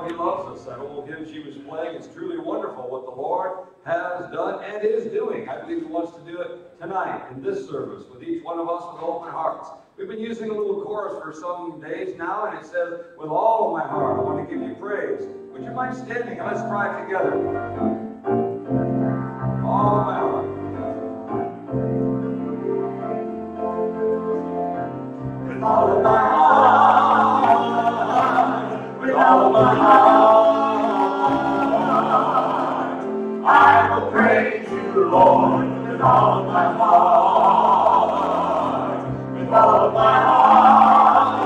how he loves us. That old hymn she was playing, it's truly wonderful what the Lord has done and is doing. I believe he wants to do it tonight in this service with each one of us with open hearts. We've been using a little chorus for some days now, and it says, with all of my heart, I want to give you praise. Would you mind standing and let's try it together? All of my heart. With all of my heart, with all of my heart, I will praise you, Lord, with all of my heart, with all of my heart,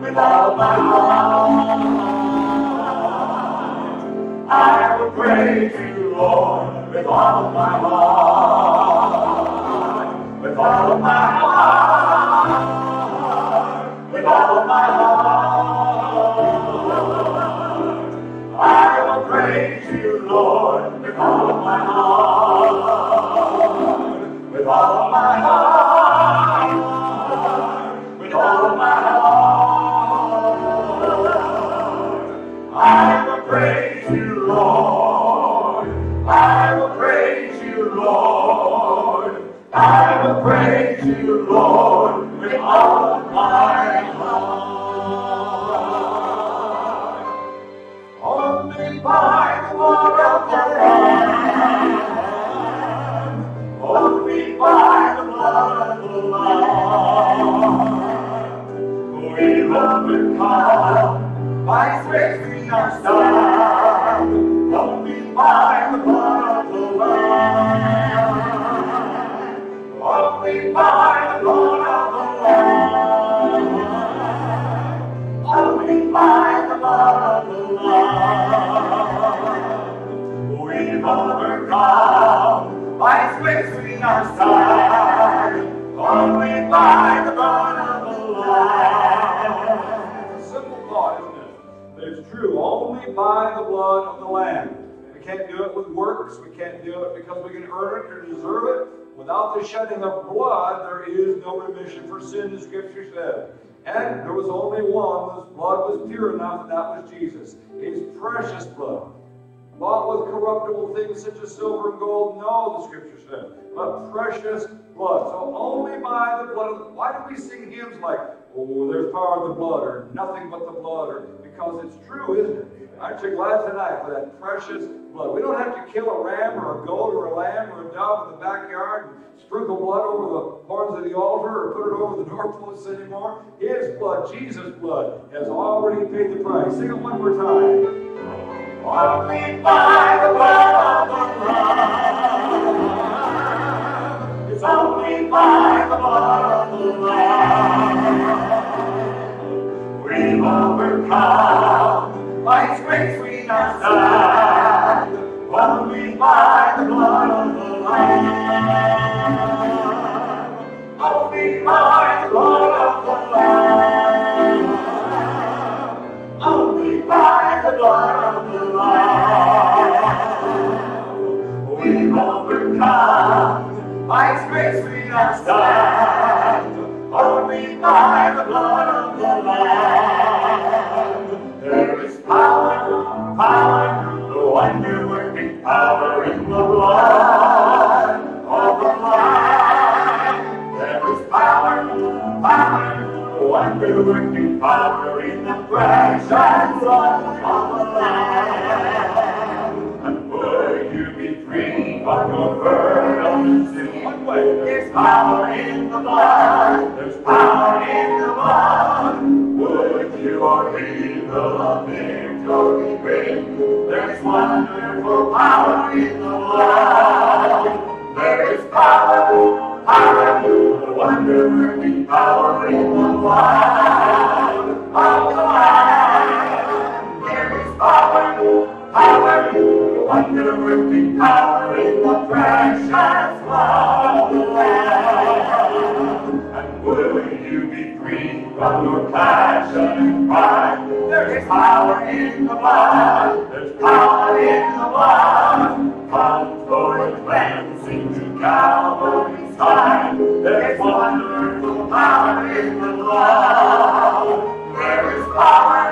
with all of my heart, I will praise you, Lord, with all of my heart, with all of my heart, with all of my heart, I will praise you, Lord, with all of my heart, with all of my heart, with all of my heart, I will praise you, Lord, I will praise you, Lord, I will praise you, Lord, with all of my heart. Only by the blood of the Lamb, only by the blood of the Lamb, we overcome, by His grace we are saved, only by the blood of the Lamb, only by the blood of the Lamb, only by the blood of the Lamb, we've overcome, by His grace we are saved, only by the blood of the Lamb. It's a simple thought, isn't it? But it's true, only by the blood of the Lamb. We can't do it with works, we can't do it because we can earn it or deserve it. Without the shedding of blood, there is no remission for sin, the Scripture said. And there was only one whose blood was pure enough, and that was Jesus. His precious blood. Bought with corruptible things such as silver and gold? No, the Scripture said. But precious blood. So only by the blood of the... Why do we sing hymns like, oh, there's power in the blood, or nothing but the blood, or... Because it's true, isn't it? Aren't you glad tonight for that precious blood? We don't have to kill a ram or a goat or a lamb or a dove in the backyard and sprinkle blood over the horns of the altar or put it over the doorposts anymore. His blood, Jesus' blood, has already paid the price. Sing it one more time. Only by the blood of the Lamb. It's only by the blood of the Lamb. We've overcome. By His grace we are saved, only by the blood of the Lamb, only by the blood of the Lamb, only by the blood of the Lamb, we've overcome. By His grace we are saved, only by the blood of the Lamb. There is power, the wonder-working power in the blood of the Lamb. There is power, the wonder-working power in the precious blood of the Lamb. And would you be free from your burden of sin? There's power in the blood, there's power in the blood. Would you or he the victory bring? There's wonderful power in the blood. There is power, the wonder-working power in the blood of the Lamb. There is power, the wonder-working power in the precious blood of the Lamb. And will you be free from your passion and pride? There is power in the blood. There's power in the blood. Come for the cleansing to Calvary's side. There's wonderful power in the blood. There is power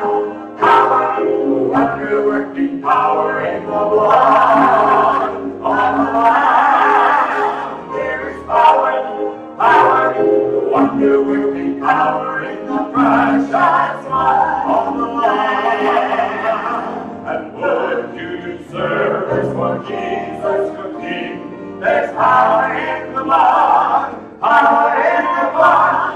blood of the Lamb. There is power, power, the wonder will be power in the precious blood of the Lamb. And would you do service for Jesus your King? There's power in the blood, power in the blood.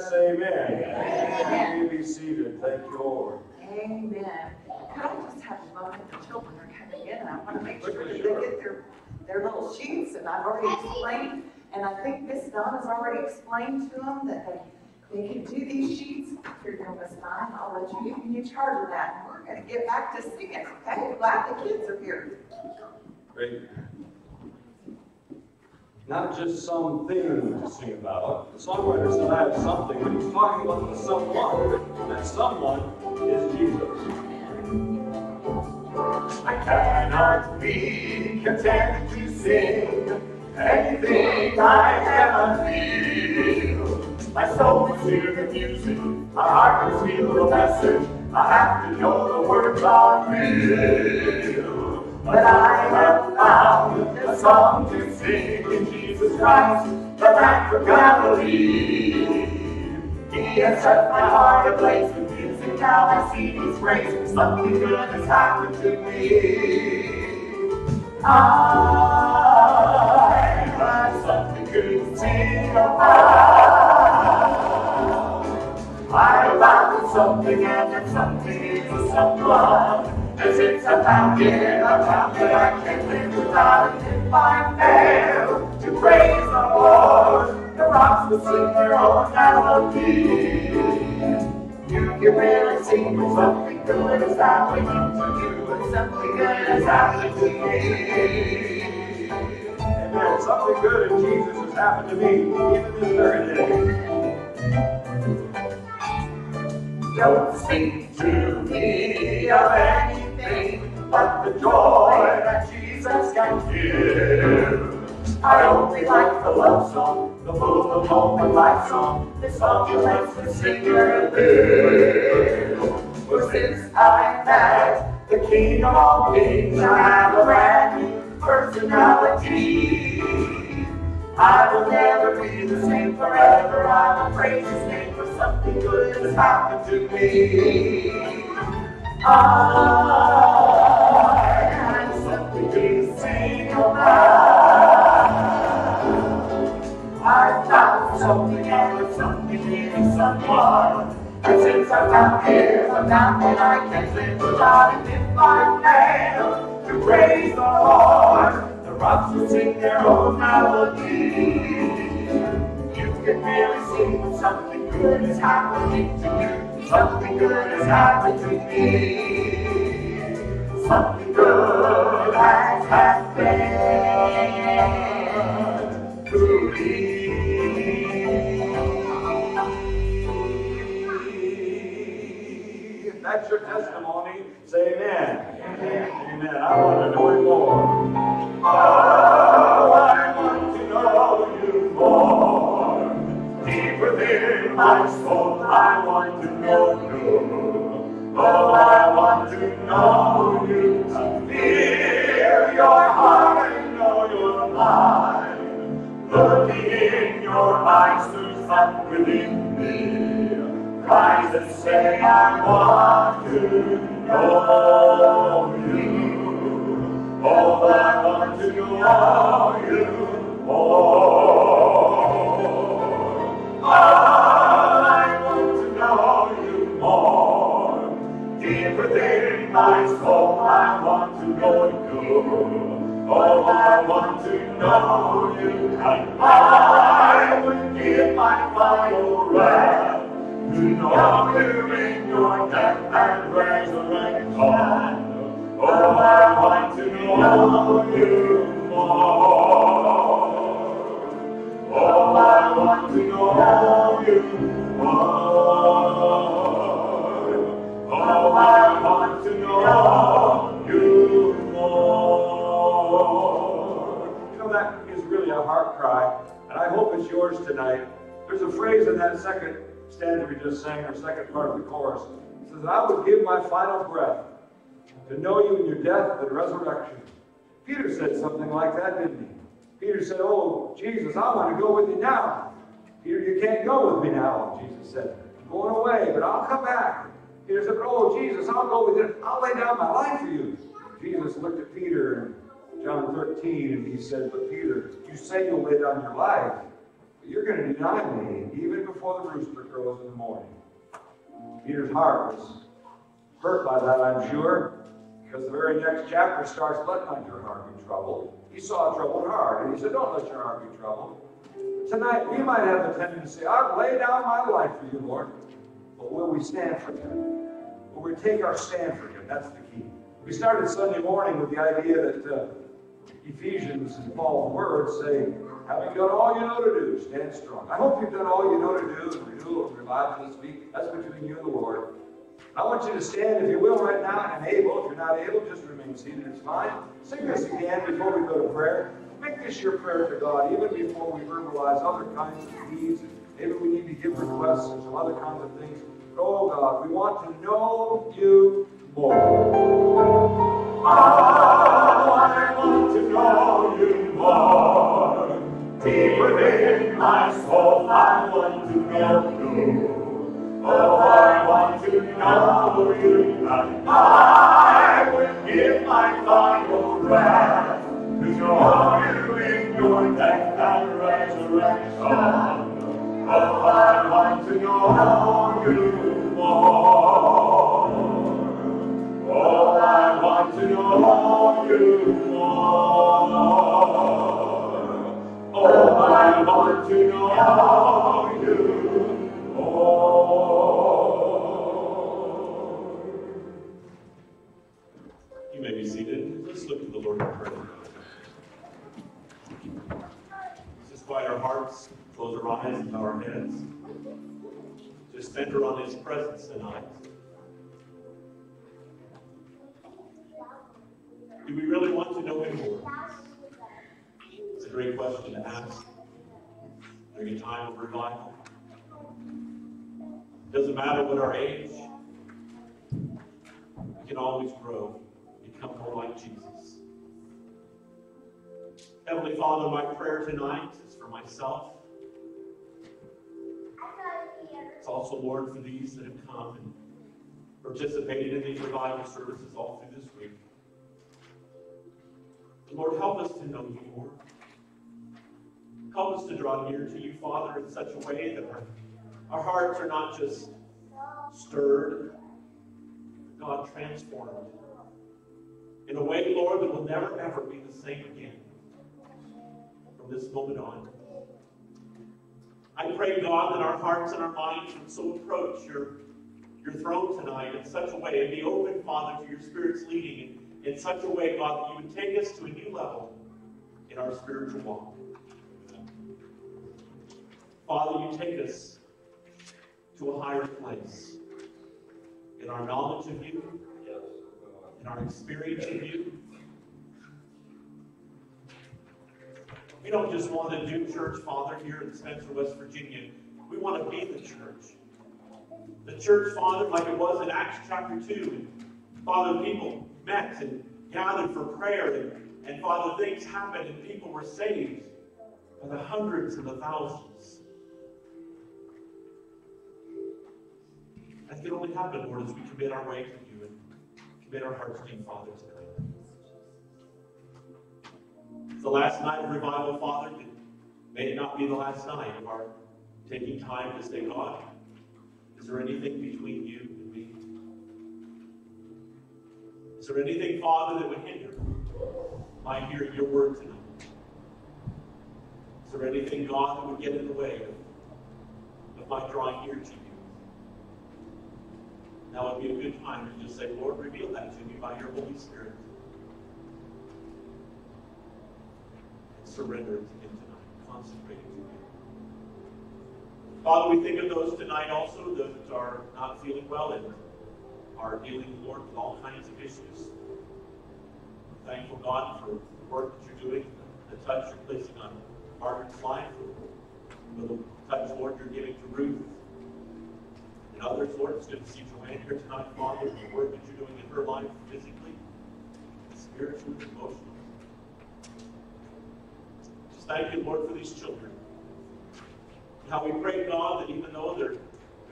Say amen. Amen. You may be seated. Thank you, Lord. Amen. Could I just have a moment? The children are coming in, and I want to make sure that they get their little sheets, and I've already explained, and I think Miss Donna's already explained to them that they can do these sheets. Here you go, Miss Donna. I'll let you give me charge of that. And we're going to get back to singing, okay? Glad the kids are here. Great. Not just something to sing about. The songwriter said, I have something, but he's talking about the someone. And that someone is Jesus. I cannot be content to sing anything I cannot feel. My soul must hear the music, my heart must feel the message. I have to know the words are real. But I have found a song to sing in Jesus Christ, the Lamb from Galilee. He has set my heart ablaze with music, now I see His grace. Something good has happened to me. I have something good to sing about. I found something, and that something is a someone. As it's a found that I can't live without. And if I fail to praise the Lord, the rocks will sing their own melody. You can really sing when something good is happening to you, and something good is happening to me. Amen. Something good in Jesus has happened to me, even this very day. Don't speak to me of anything but the joy that Jesus can give. I only like the love song, the full of hope and life song, the song that lets the singer live. For since I met the King of all kings, I have a brand new personality. I will never be the same forever. I will praise His name, for something good has happened to me. I have something to sing about. I found something, and something in someone. And since I found Him, I found that I can't live without Him. If I fail to praise the Lord, the rocks will sing their own melody. You can really sing when something good is happening to you. Something good has happened to me. Something good has happened to me. If that's your testimony, say amen. Amen. Amen. I want to know it more. Oh, I want to know you more. Deep within my soul, I want to know you. Oh, I want to know you. To feel your heart and know your mind. Looking in your eyes, there's something within me. Rise and say, I want to know you. Oh, I want to know you more. Oh, I want to know you more. Deep within my soul, I want to know you. Oh, I want to know you. And I would give my final breath to know you in your death and resurrection. Oh, I want to know you more. Oh, I want to know you more. Oh, I want to know you more. You know, that is really a heart cry, and I hope it's yours tonight. There's a phrase in that second stanza we just sang, or second part of the chorus. It says, I would give my final breath to know you in your death and resurrection. Peter said something like that, didn't he? Peter said, oh, Jesus, I want to go with you now. Peter, you can't go with me now, Jesus said. I'm going away, but I'll come back. Peter said, oh, Jesus, I'll go with you. I'll lay down my life for you. Jesus looked at Peter in John 13, and he said, but Peter, you say you'll lay down your life, but you're going to deny me even before the rooster crows in the morning. Peter's heart was hurt by that, I'm sure, because the very next chapter starts, let not your heart be troubled. He saw a troubled heart, and he said, don't let your heart be troubled. Tonight, we might have the tendency to say, I'll lay down my life for you, Lord. But will we stand for him? Will we take our stand for him? That's the key. We started Sunday morning with the idea that Ephesians and Paul's words say, having done all you know to do, stand strong. I hope you've done all you know to do, and renewal and revival this week. That's between you and the Lord. I want you to stand, if you will, right now, and able. If you're not able, just remain seated. It's fine. Sing this again before we go to prayer. Make this your prayer to God, even before we verbalize other kinds of needs. Maybe we need to give requests and some other kinds of things. But, oh, God, we want to know you more. I want to know you more. Deep within my soul, I want to know you. Oh, I want to know you, and I will give my final breath to know you in your death and resurrection. Oh, I want to know you more. Oh, I want to know you more. Oh, I want to know you more. You may be seated. Let's look at the Lord in prayer. Let's just quiet our hearts, close our eyes and bow our heads. Just center on his presence tonight. Do we really want to know him more? It's a great question to ask during a time of revival. It doesn't matter what our age, we can always grow, become more like Jesus. Heavenly Father, my prayer tonight is for myself. It's also, Lord, for these that have come and participated in these revival services all through this week. Lord, help us to know you more. Help us to draw near to you, Father, in such a way that our hearts are not just stirred, God, transformed. In a way, Lord, that will never, ever be the same again from this moment on. I pray, God, that our hearts and our minds would so approach your throne tonight in such a way and be open, Father, to your Spirit's leading in such a way, God, that you would take us to a new level in our spiritual walk. Father, you take us to a higher place in our knowledge of you, in our experience of you. We don't just want to do church, Father, here in Spencer, West Virginia. We want to be the church. The church, Father, like it was in Acts chapter 2. Father, people met and gathered for prayer, and Father, things happened and people were saved by the hundreds and the thousands. That can only happen, Lord, as we commit our way to you and commit our hearts to you, Father, tonight. It's the last night of revival, Father. May it not be the last night of our taking time to say, God, is there anything between you and me? Is there anything, Father, that would hinder my hearing your word tonight? Is there anything, God, that would get in the way of my drawing near to you? Now would be a good time to just say, Lord, reveal that to me by your Holy Spirit. And surrender it to Him tonight. Consecrate it to Him. Father, we think of those tonight also that are not feeling well and are dealing, Lord, with all kinds of issues. We're thankful, God, for the work that you're doing, the touch you're placing on Margaret's life, for the touch, Lord, you're giving to Ruth. And others, Lord, it's good to see Joanne here tonight, Father, the work that you're doing in her life, physically, spiritually, and emotionally. Just thank you, Lord, for these children. And how we pray, God, that even though they're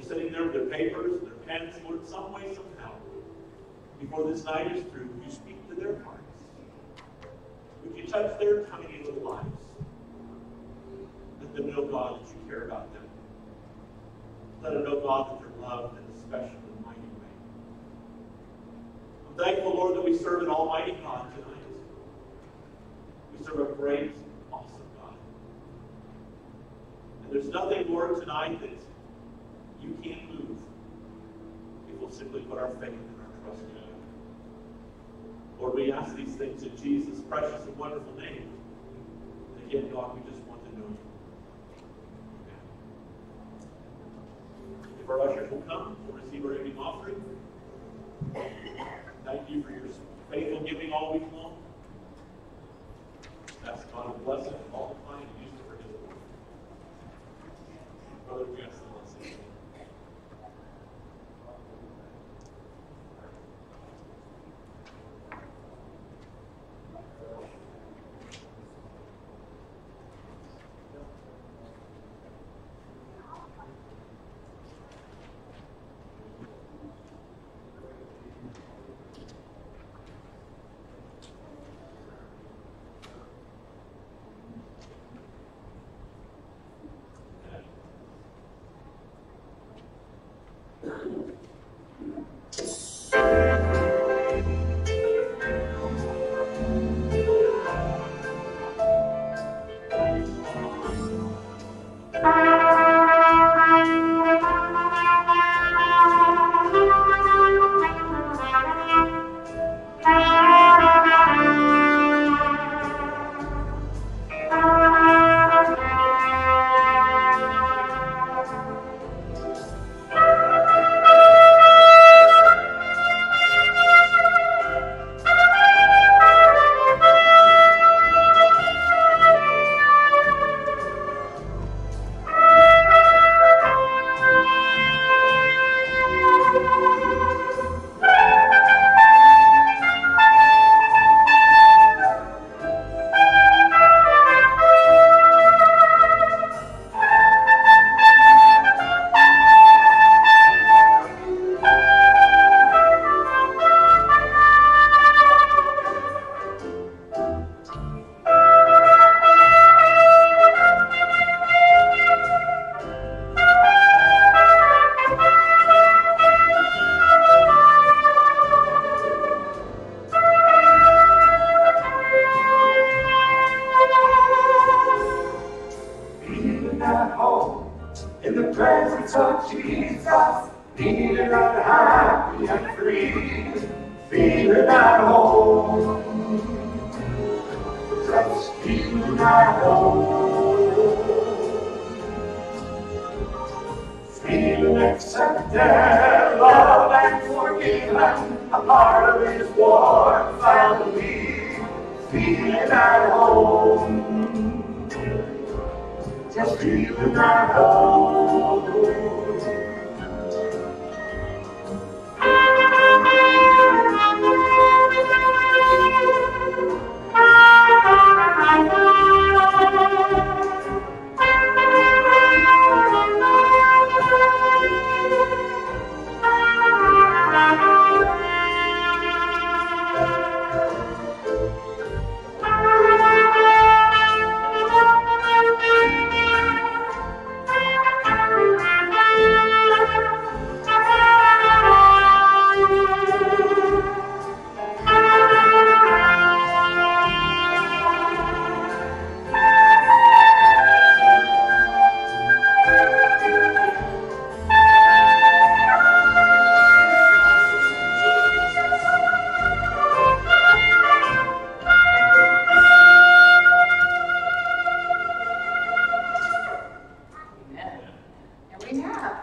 sitting there with their papers, their pens, Lord, some way, somehow, before this night is through, you speak to their hearts. Would you touch their tiny little lives? Let them know, God, that you care about them. Let them know, God, that they're loved in a special and mighty way. I'm thankful, Lord, that we serve an almighty God tonight. We serve a great, awesome God. And there's nothing, Lord, tonight that you can't move if we'll simply put our faith and our trust in you. Lord, we ask these things in Jesus' precious and wonderful name. And again, God, we just want to know you. Amen. If our ushers will come, we'll receive our evening offering. Thank you for your faithful giving all week long. Ask God to bless it and multiply and use it for His glory. Brother, we ask the blessing.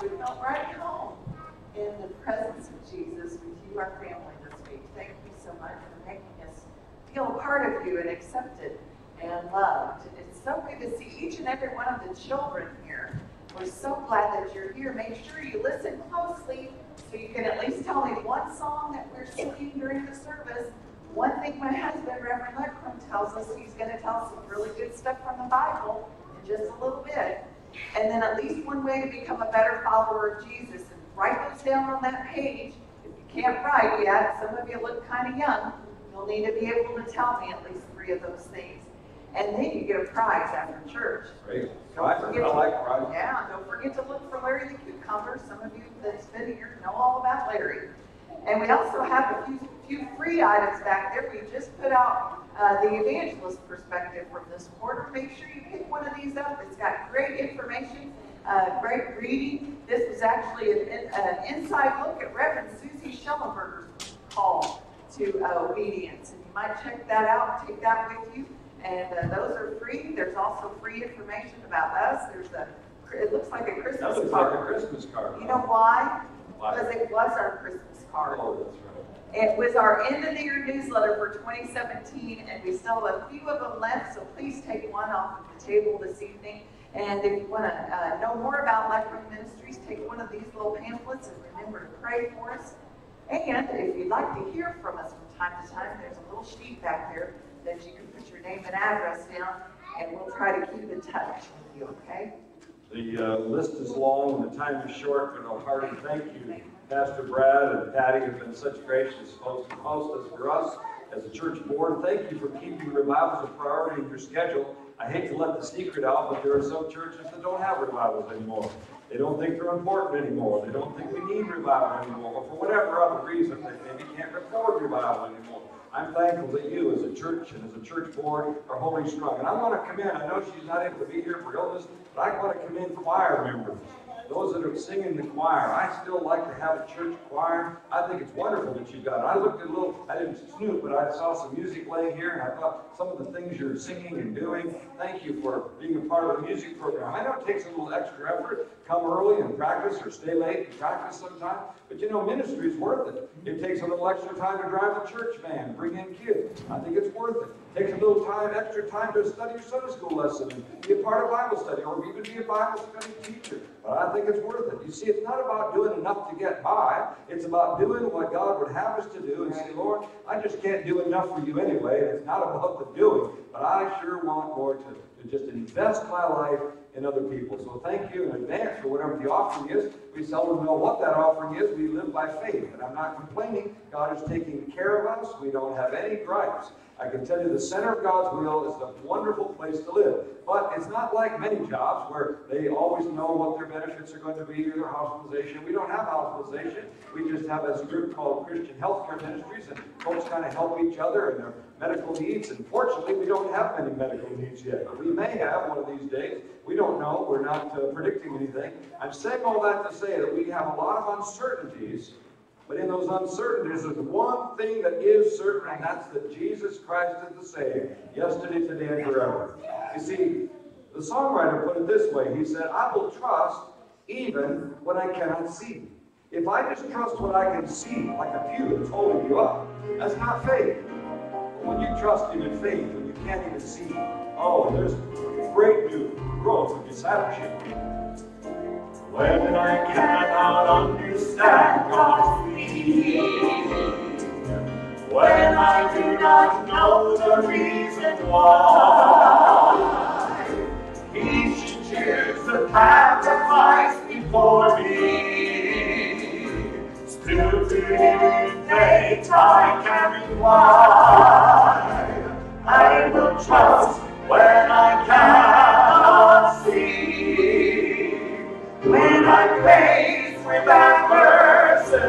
We felt right at home in the presence of Jesus with you, our family, this week. Thank you so much for making us feel a part of you and accepted and loved. It's so good to see each and every one of the children here. We're so glad that you're here. Make sure you listen closely so you can at least tell me one song that we're singing during the service. One thing my husband, Reverend Leckrem, tells us, he's going to tell some really good stuff from the Bible in just a little bit. And then at least one way to become a better follower of Jesus. And write those down on that page. If you can't write yet, some of you look kind of young, you'll need to be able to tell me at least 3 of those things. And then you get a prize after church. Great. I like prize. Yeah, don't forget to look for Larry the Cucumber. Some of you that's been here know all about Larry. And we also have a few free items back there. We just put out the evangelist perspective from this quarter. Make sure you pick one of these up. It's got great information, great reading. This was actually an inside look at Reverend Susie Schellenberger's call to obedience. And you might check that out and take that with you. And those are free. There's also free information about us. It looks like a Christmas That looks card. like a Christmas card. You know why? Why? Because it was our Christmas card. Oh, that's right. It was our end of the year newsletter for 2017, and we still have a few of them left, so please take one off of the table this evening. And if you want to know more about Leckrem Ministries, take one of these little pamphlets and remember to pray for us. And if you'd like to hear from us from time to time, there's a little sheet back there that you can put your name and address down, and we'll try to keep in touch with you, okay? The list is long and the time is short, but I'll heartily thank you. Pastor Brad and Patty have been such gracious hosts and hostess for us as a church board. Thank you for keeping revivals a priority in your schedule. I hate to let the secret out, but there are some churches that don't have revivals anymore. They don't think they're important anymore. They don't think we need revival anymore. Or for whatever other reason, they maybe can't afford revival anymore. I'm thankful that you as a church and as a church board are holding strong. And I want to commend, I know she's not able to be here for illness, but I want to commend choir members. Those that are singing the choir. I still like to have a church choir. I think it's wonderful that you've got it. I looked at a little, I didn't snoop, but I saw some music playing here, and I thought some of the things you're singing and doing, thank you for being a part of the music program. I know it takes a little extra effort. Come early and practice, or stay late and practice sometime. But you know, ministry is worth it. It takes a little extra time to drive the church van, bring in kids. I think it's worth it. It takes a little extra time to study your Sunday school lesson and be a part of Bible study, or even be a Bible study teacher. But I think it's worth it. You see, it's not about doing enough to get by. It's about doing what God would have us to do and say, Lord, I just can't do enough for you anyway. And it's not about the doing, but I sure want more to just invest my life in other people. So thank you in advance for whatever the offering is. We seldom know what that offering is. We live by faith. And I'm not complaining. God is taking care of us. We don't have any gripes. I can tell you the center of God's will is a wonderful place to live. But it's not like many jobs where they always know what their benefits are going to be or their hospitalization. We don't have hospitalization. We just have this group called Christian Healthcare Ministries, and folks kind of help each other in their medical needs. And fortunately, we don't have many medical needs yet. But we may have one of these days. We don't know. We're not predicting anything. I'm saying all that to say that we have a lot of uncertainties. But in those uncertainties, there's one thing that is certain, and that's that Jesus Christ is the same, yesterday, today, and forever. You see, the songwriter put it this way. He said, I will trust even when I cannot see. If I just trust what I can see, like a pew that's holding you up, that's not faith. But when you trust Him in faith, when you can't even see, oh, there's great new growth of discipleship. When I cannot understand God's will, when I do not know the reason why, He should choose the path that lies before me. Still to Him in faith I can reply. I will trust when I cannot see. When I'm faced with adversity,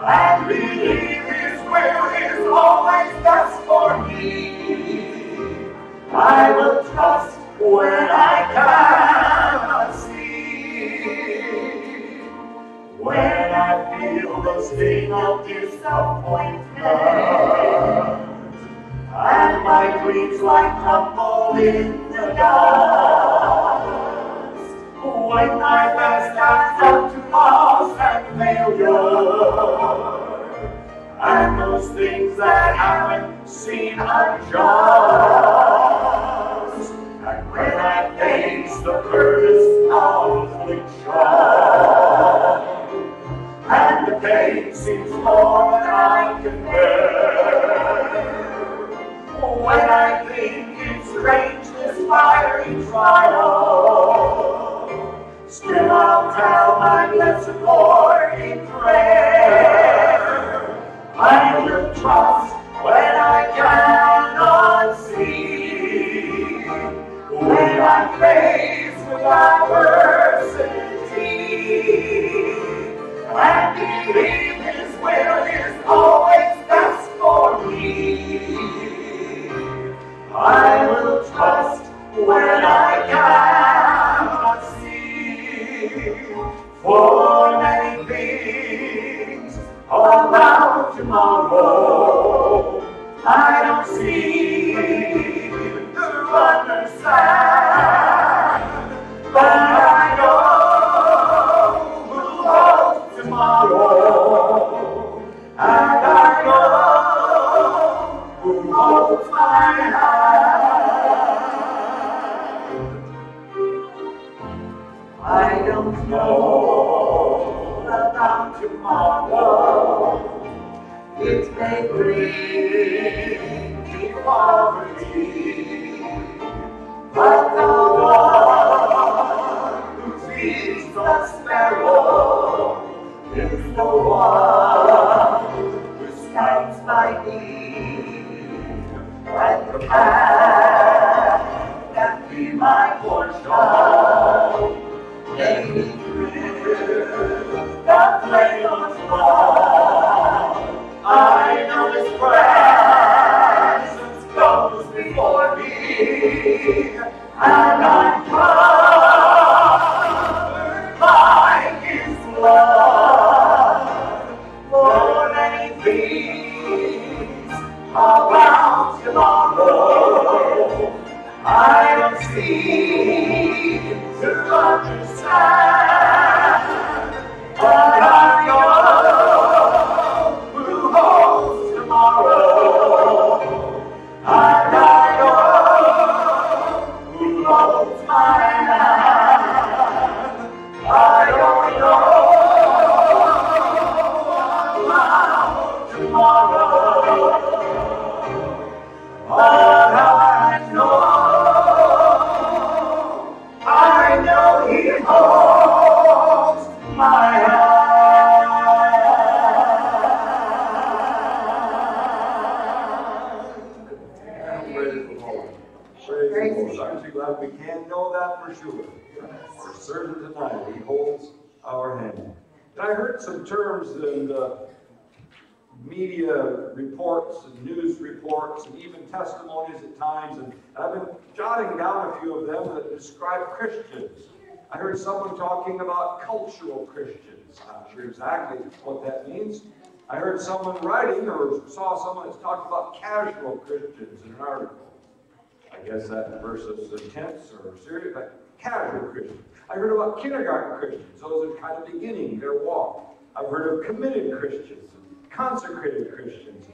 and believe His will is always best for me, I will trust when I cannot see. When I feel the sting of disappointment, and my dreams like crumble in the dust, When my best has come to loss and failure, and those things that haven't seemed unjust, and when I face the burdens of affliction, and the pain seems more than I can bear, when I think it's strange this fiery trial, still I'll tell my blessed Lord in prayer. I will trust when I cannot see, when I'm faced with adversity, and believe His will is always best for me. I will trust when I cannot see, for many things around tomorrow I don't see to understand, but I know who holds tomorrow, and I know who holds my hand. I don't know about tomorrow. It may bring me poverty, but the one who feeds the sparrow is the one who stands by me, and the path that be my portion may be through the flame of love. I know His presence goes before me, and I'm covered by His blood. For many things around tomorrow I don't see to understand, but I know who holds tomorrow, and I know who holds my hand. I don't know about tomorrow, but I know He holds my hand. Praise the Lord. Aren't you glad we can know that for sure? For certain tonight, He holds our hand. And I heard some terms in media reports and news reports and even testimonies at times, and I've been jotting down a few of them that describe Christians. I heard someone talking about cultural Christians. I'm not sure exactly what that means. I heard someone writing or saw someone that's talked about casual Christians in an article. I guess that versus intense or serious, but casual Christians. I heard about kindergarten Christians, those that are kind of beginning their walk. I've heard of committed Christians, consecrated Christians.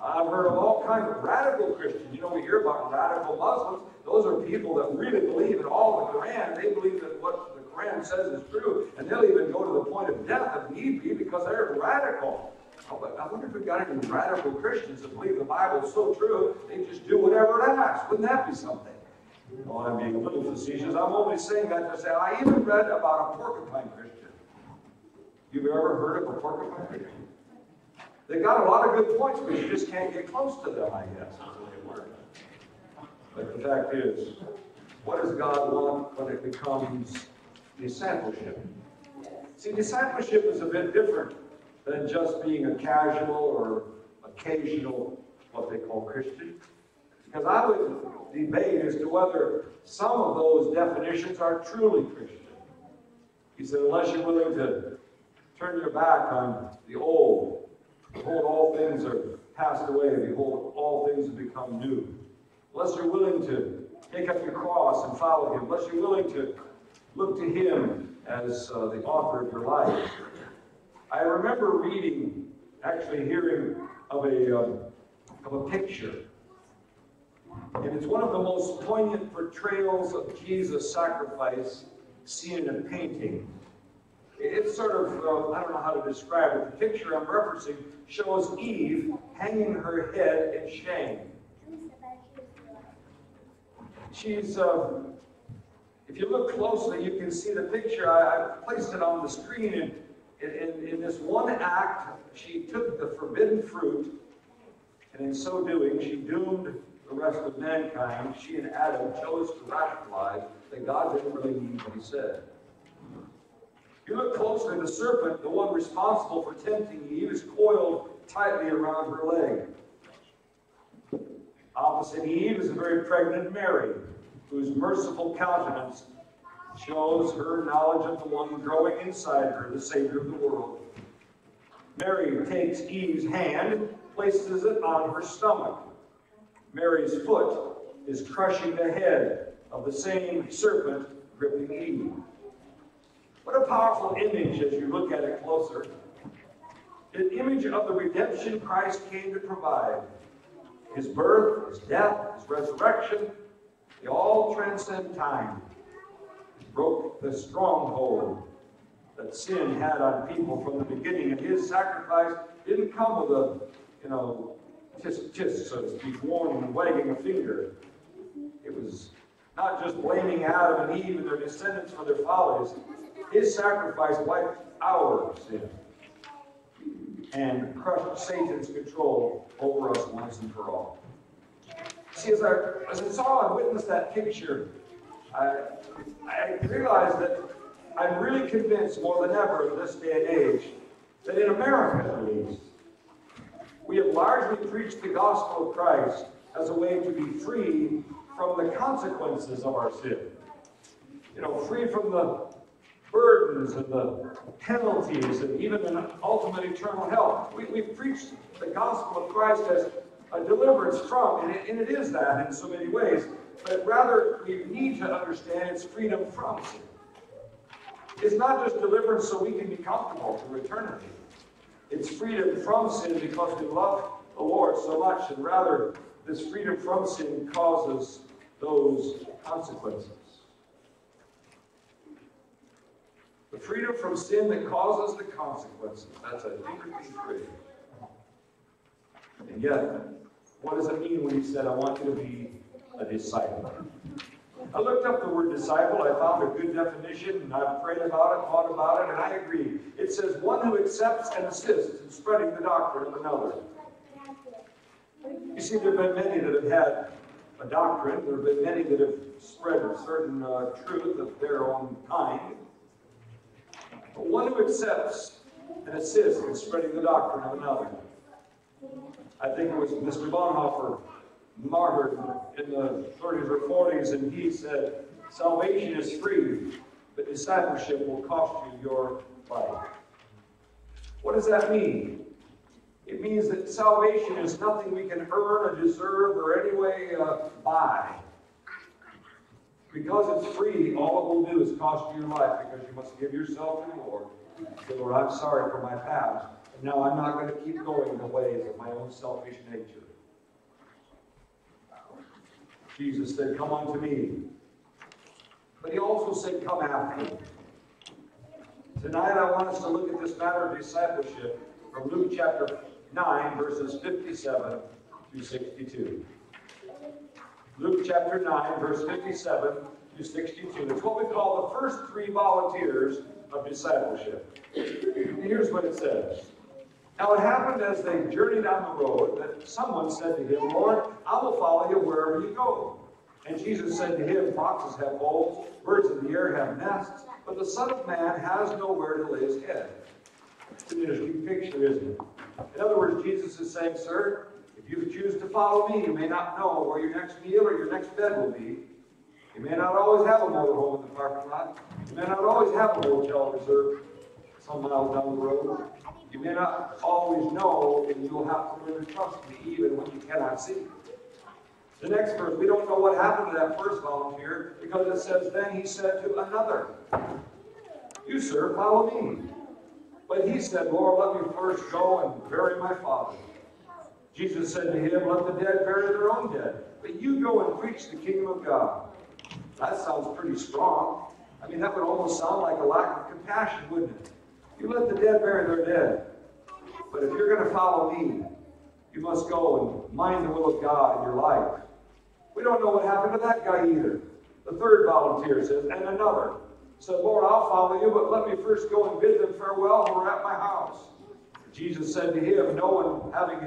I've heard of all kinds of radical Christians. You know, we hear about radical Muslims. Those are people that really believe in all the Quran. They believe that what the Quran says is true, and they'll even go to the point of death if need be because they're radical. Oh, but I wonder if we've got any radical Christians that believe the Bible is so true, they just do whatever it asks. Wouldn't that be something? Well, I'm being a little facetious. I'm only saying that to say I even read about a porcupine Christian. You've ever heard of a porcupine Christian? They got a lot of good points, but you just can't get close to them, I guess, is the way it works. But the fact is, what does God want when it becomes discipleship? See, discipleship is a bit different than just being a casual or occasional, what they call Christian. Because I would debate as to whether some of those definitions are truly Christian. He said, unless you're willing to turn your back on the old, behold, all things are passed away, behold, all things have become new. Unless you're willing to take up your cross and follow Him, unless you're willing to look to Him as the author of your life. I remember reading, actually hearing of a picture. And it's one of the most poignant portrayals of Jesus' sacrifice seen in a painting. It's sort of, I don't know how to describe it. The picture I'm referencing shows Eve hanging her head in shame. She's, if you look closely, you can see the picture. I placed it on the screen, and in this one act, she took the forbidden fruit, and in so doing, she doomed the rest of mankind. She and Adam chose to rationalize that God didn't really mean what He said. If you look closely, the serpent, the one responsible for tempting Eve, is coiled tightly around her leg. Opposite Eve is a very pregnant Mary, whose merciful countenance shows her knowledge of the one growing inside her, the Savior of the world. Mary takes Eve's hand, places it on her stomach. Mary's foot is crushing the head of the same serpent gripping Eve. What a powerful image as you look at it closer. An image of the redemption Christ came to provide. His birth, His death, His resurrection, they all transcend time. He broke the stronghold that sin had on people from the beginning, and His sacrifice didn't come with a, tisk, so to speak, warning and wagging a finger. It was not just blaming Adam and Eve and their descendants for their follies. His sacrifice wiped our sin and crushed Satan's control over us once and for all. See, as I saw and witnessed that picture, I realized that I'm really convinced more than ever in this day and age that in America, at least, we have largely preached the gospel of Christ as a way to be free from the consequences of our sin. Free from the burdens and the penalties and even an ultimate eternal hell. We've preached the gospel of Christ as a deliverance from, and it is that in so many ways, but rather we need to understand it's freedom from sin. It's not just deliverance so we can be comfortable for eternity. It's freedom from sin because we love the Lord so much, and rather this freedom from sin causes those consequences. The freedom from sin that causes the consequences. That's a deeper phrase. And yet, what does it mean when He said, I want you to be a disciple? I looked up the word disciple. I found a good definition, and I've prayed about it, thought about it, and I agree. It says, one who accepts and assists in spreading the doctrine of another. You see, there have been many that have had a doctrine. There have been many that have spread a certain truth of their own kind. But one who accepts and assists in spreading the doctrine of another. I think it was Mr. Bonhoeffer, martyred in the 30s or 40s, and he said, salvation is free, but discipleship will cost you your life. What does that mean? It means that salvation is nothing we can earn or deserve or any way buy. Because it's free, all it will do is cost you your life, because you must give yourself to the Lord. Say, Lord, I'm sorry for my past, and now I'm not going to keep going in the ways of my own selfish nature. Jesus said, come unto me. But He also said, come after me. Tonight I want us to look at this matter of discipleship from Luke chapter 9, verses 57 through 62. Luke chapter 9, verse 57 through 62. It's what we call the first three volunteers of discipleship. And here's what it says. Now it happened as they journeyed on the road that someone said to Him, Lord, I will follow you wherever you go. And Jesus said to him, foxes have holes, birds of the air have nests, but the Son of Man has nowhere to lay His head. It's an interesting picture, isn't it? In other words, Jesus is saying, sir, if you choose to follow me, you may not know where your next meal or your next bed will be. You may not always have a motorhome in the parking lot. You may not always have a hotel reserved some miles down the road. You may not always know, and you'll have to learn to trust me even when you cannot see. The next verse, we don't know what happened to that first volunteer because it says, then he said to another, you, sir, follow me. But he said, Lord, let me first go and bury my father. Jesus said to him, let the dead bury their own dead, but you go and preach the kingdom of God. That sounds pretty strong. I mean, that would almost sound like a lack of compassion, wouldn't it? You let the dead bury their dead. But if you're going to follow me, you must go and mind the will of God in your life. We don't know what happened to that guy either. The third volunteer says, and another said, Lord, I'll follow you, but let me first go and bid them farewell who are at my house. Jesus said to him, no one having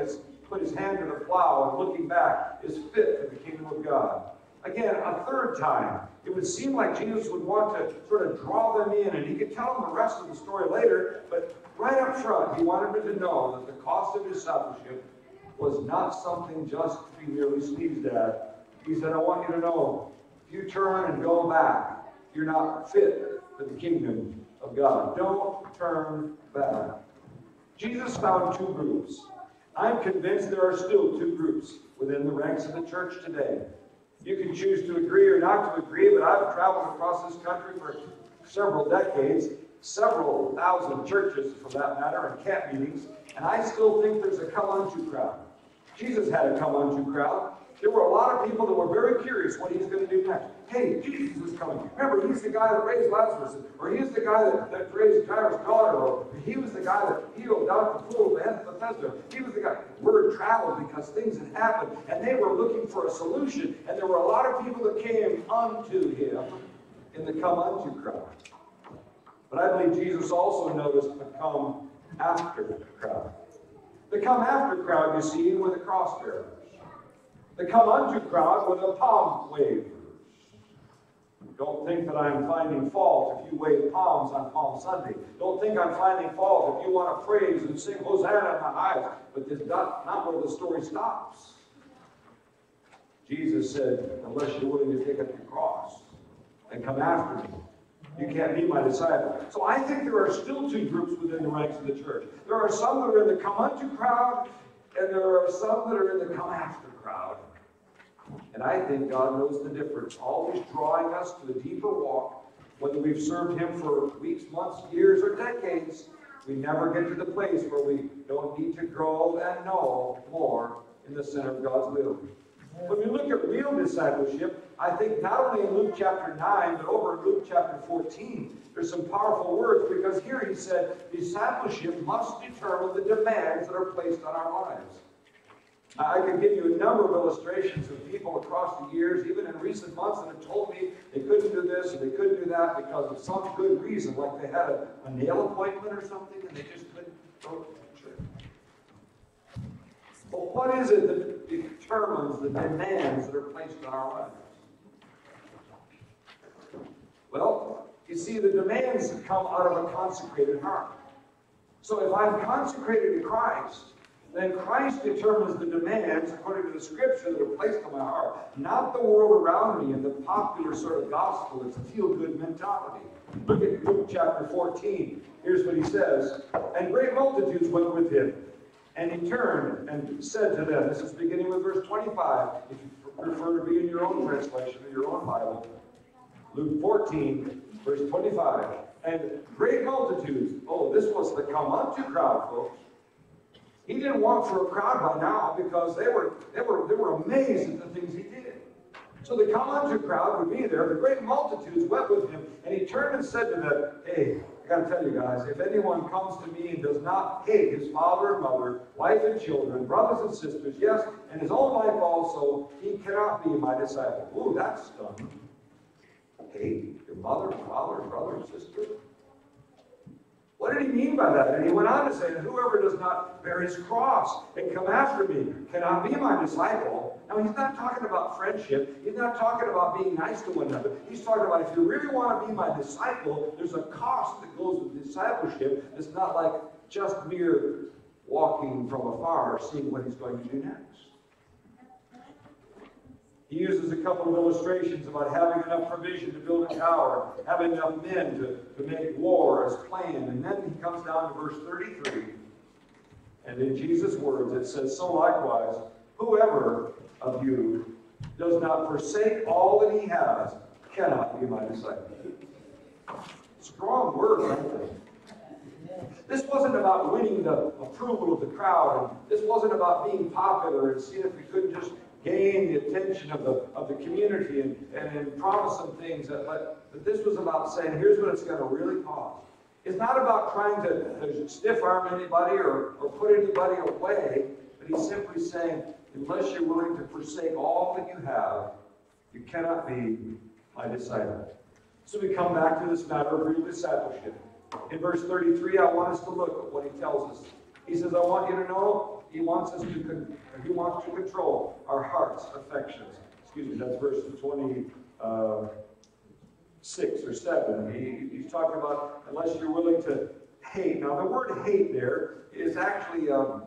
put his hand to the plow and looking back is fit for the kingdom of God. Again, a third time, it would seem like Jesus would want to sort of draw them in, and he could tell them the rest of the story later, but right up front, he wanted them to know that the cost of discipleship was not something just to be merely sneezed at. He said, I want you to know, if you turn and go back, you're not fit for the kingdom of God. Don't turn back. Jesus found two groups. I'm convinced there are still two groups within the ranks of the church today. You can choose to agree or not to agree, but I've traveled across this country for several decades, several thousand churches for that matter, and camp meetings, and I still think there's a come unto crowd. Jesus had a come unto crowd. There were a lot of people that were very curious what he's going to do next. Hey, Jesus is coming. Remember, he's the guy that raised Lazarus, or he's the guy that raised Jairus' daughter, or he was the guy that healed down at the pool of Bethesda. He was the guy. Word traveled because things had happened, and they were looking for a solution, and there were a lot of people that came unto him in the come unto crowd. But I believe Jesus also noticed the come after crowd. The come after crowd, you see, were the cross bearers. The come unto crowd were the palm wavers. Don't think that I'm finding fault if you wave palms on Palm Sunday. Don't think I'm finding fault if you want to praise and sing Hosanna in the highest. But this is not where the story stops. Jesus said, unless you're willing to take up your cross and come after me, you can't be my disciple. So I think there are still two groups within the ranks of the church. There are some that are in the come unto crowd, and there are some that are in the come after crowd. And I think God knows the difference, always drawing us to a deeper walk. Whether we've served him for weeks, months, years, or decades, we never get to the place where we don't need to grow and know more in the center of God's will. When we look at real discipleship, I think not only in Luke chapter 9, but over in Luke chapter 14, there's some powerful words, because here he said, discipleship must determine the demands that are placed on our lives. I could give you a number of illustrations of people across the years, even in recent months, that have told me they couldn't do this or they couldn't do that because of some good reason, like they had a nail appointment or something and they just couldn't go to church. Well, what is it that determines the demands that are placed on our lives? Well, you see, the demands come out of a consecrated heart. So if I'm consecrated to Christ, then Christ determines the demands according to the scripture that are placed on my heart, not the world around me and the popular sort of gospel. It's a feel-good mentality. Look at Luke chapter 14. Here's what he says. And great multitudes went with him. And he turned and said to them, this is beginning with verse 25, if you prefer to be in your own translation or your own Bible. Luke 14, verse 25. And great multitudes. Oh, this was the come unto crowd, folks. He didn't walk for a crowd by now because they were amazed at the things he did. So the come unto crowd would be there. The great multitudes went with him, and he turned and said to them, hey, I got to tell you guys, if anyone comes to me and does not hate his father and mother, wife and children, brothers and sisters, yes, and his own life also, he cannot be my disciple. Ooh, that's stunning. Hate your mother, father, brother, and sister? What did he mean by that? And he went on to say, whoever does not bear his cross and come after me cannot be my disciple. Now, he's not talking about friendship. He's not talking about being nice to one another. He's talking about if you really want to be my disciple, there's a cost that goes with discipleship. It's not like just mere walking from afar, seeing what he's going to do next. He uses a couple of illustrations about having enough provision to build a tower, having enough men to make war as planned. And then he comes down to verse 33. And in Jesus' words, it says, so likewise, whoever of you does not forsake all that he has, cannot be my disciple. Strong words, aren't they? This wasn't about winning the approval of the crowd, and this wasn't about being popular and seeing if we couldn't just gain the attention of the community and promise them things. But this was about saying, here's what it's going to really cost. It's not about trying to stiff-arm anybody or put anybody away, but he's simply saying, unless you're willing to forsake all that you have, you cannot be my disciple. So we come back to this matter of real discipleship. In verse 33, I want us to look at what he tells us. He says, I want you to know he wants to control our hearts' affections. Excuse me, that's verse 26 or 7. He's talking about unless you're willing to hate. Now, the word hate there is actually a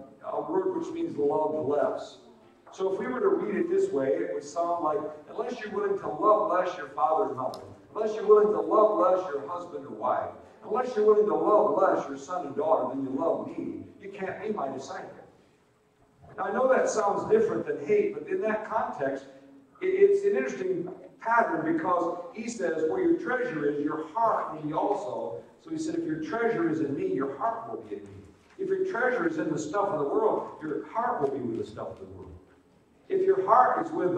word which means love less. So if we were to read it this way, it would sound like, unless you're willing to love less your father and mother, unless you're willing to love less your husband or wife, unless you're willing to love less your son and daughter than you love me, you can't be my disciple. Now, I know that sounds different than hate, but in that context, it's an interesting pattern because he says, where your treasure is, your heart will be also. So he said, if your treasure is in me, your heart will be in me. If your treasure is in the stuff of the world, your heart will be with the stuff of the world. If your heart is with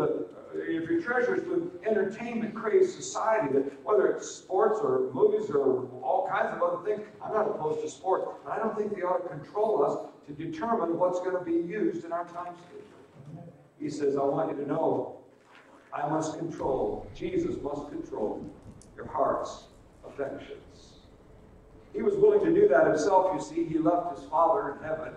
if your treasure is with entertainment-crazed society, that whether it's sports or movies or all kinds of other things, I'm not opposed to sports, but I don't think they ought to control us to determine what's going to be used in our time schedule. He says, I want you to know, I must control, Jesus must control your heart's affections. He was willing to do that himself, you see. He left his Father in heaven.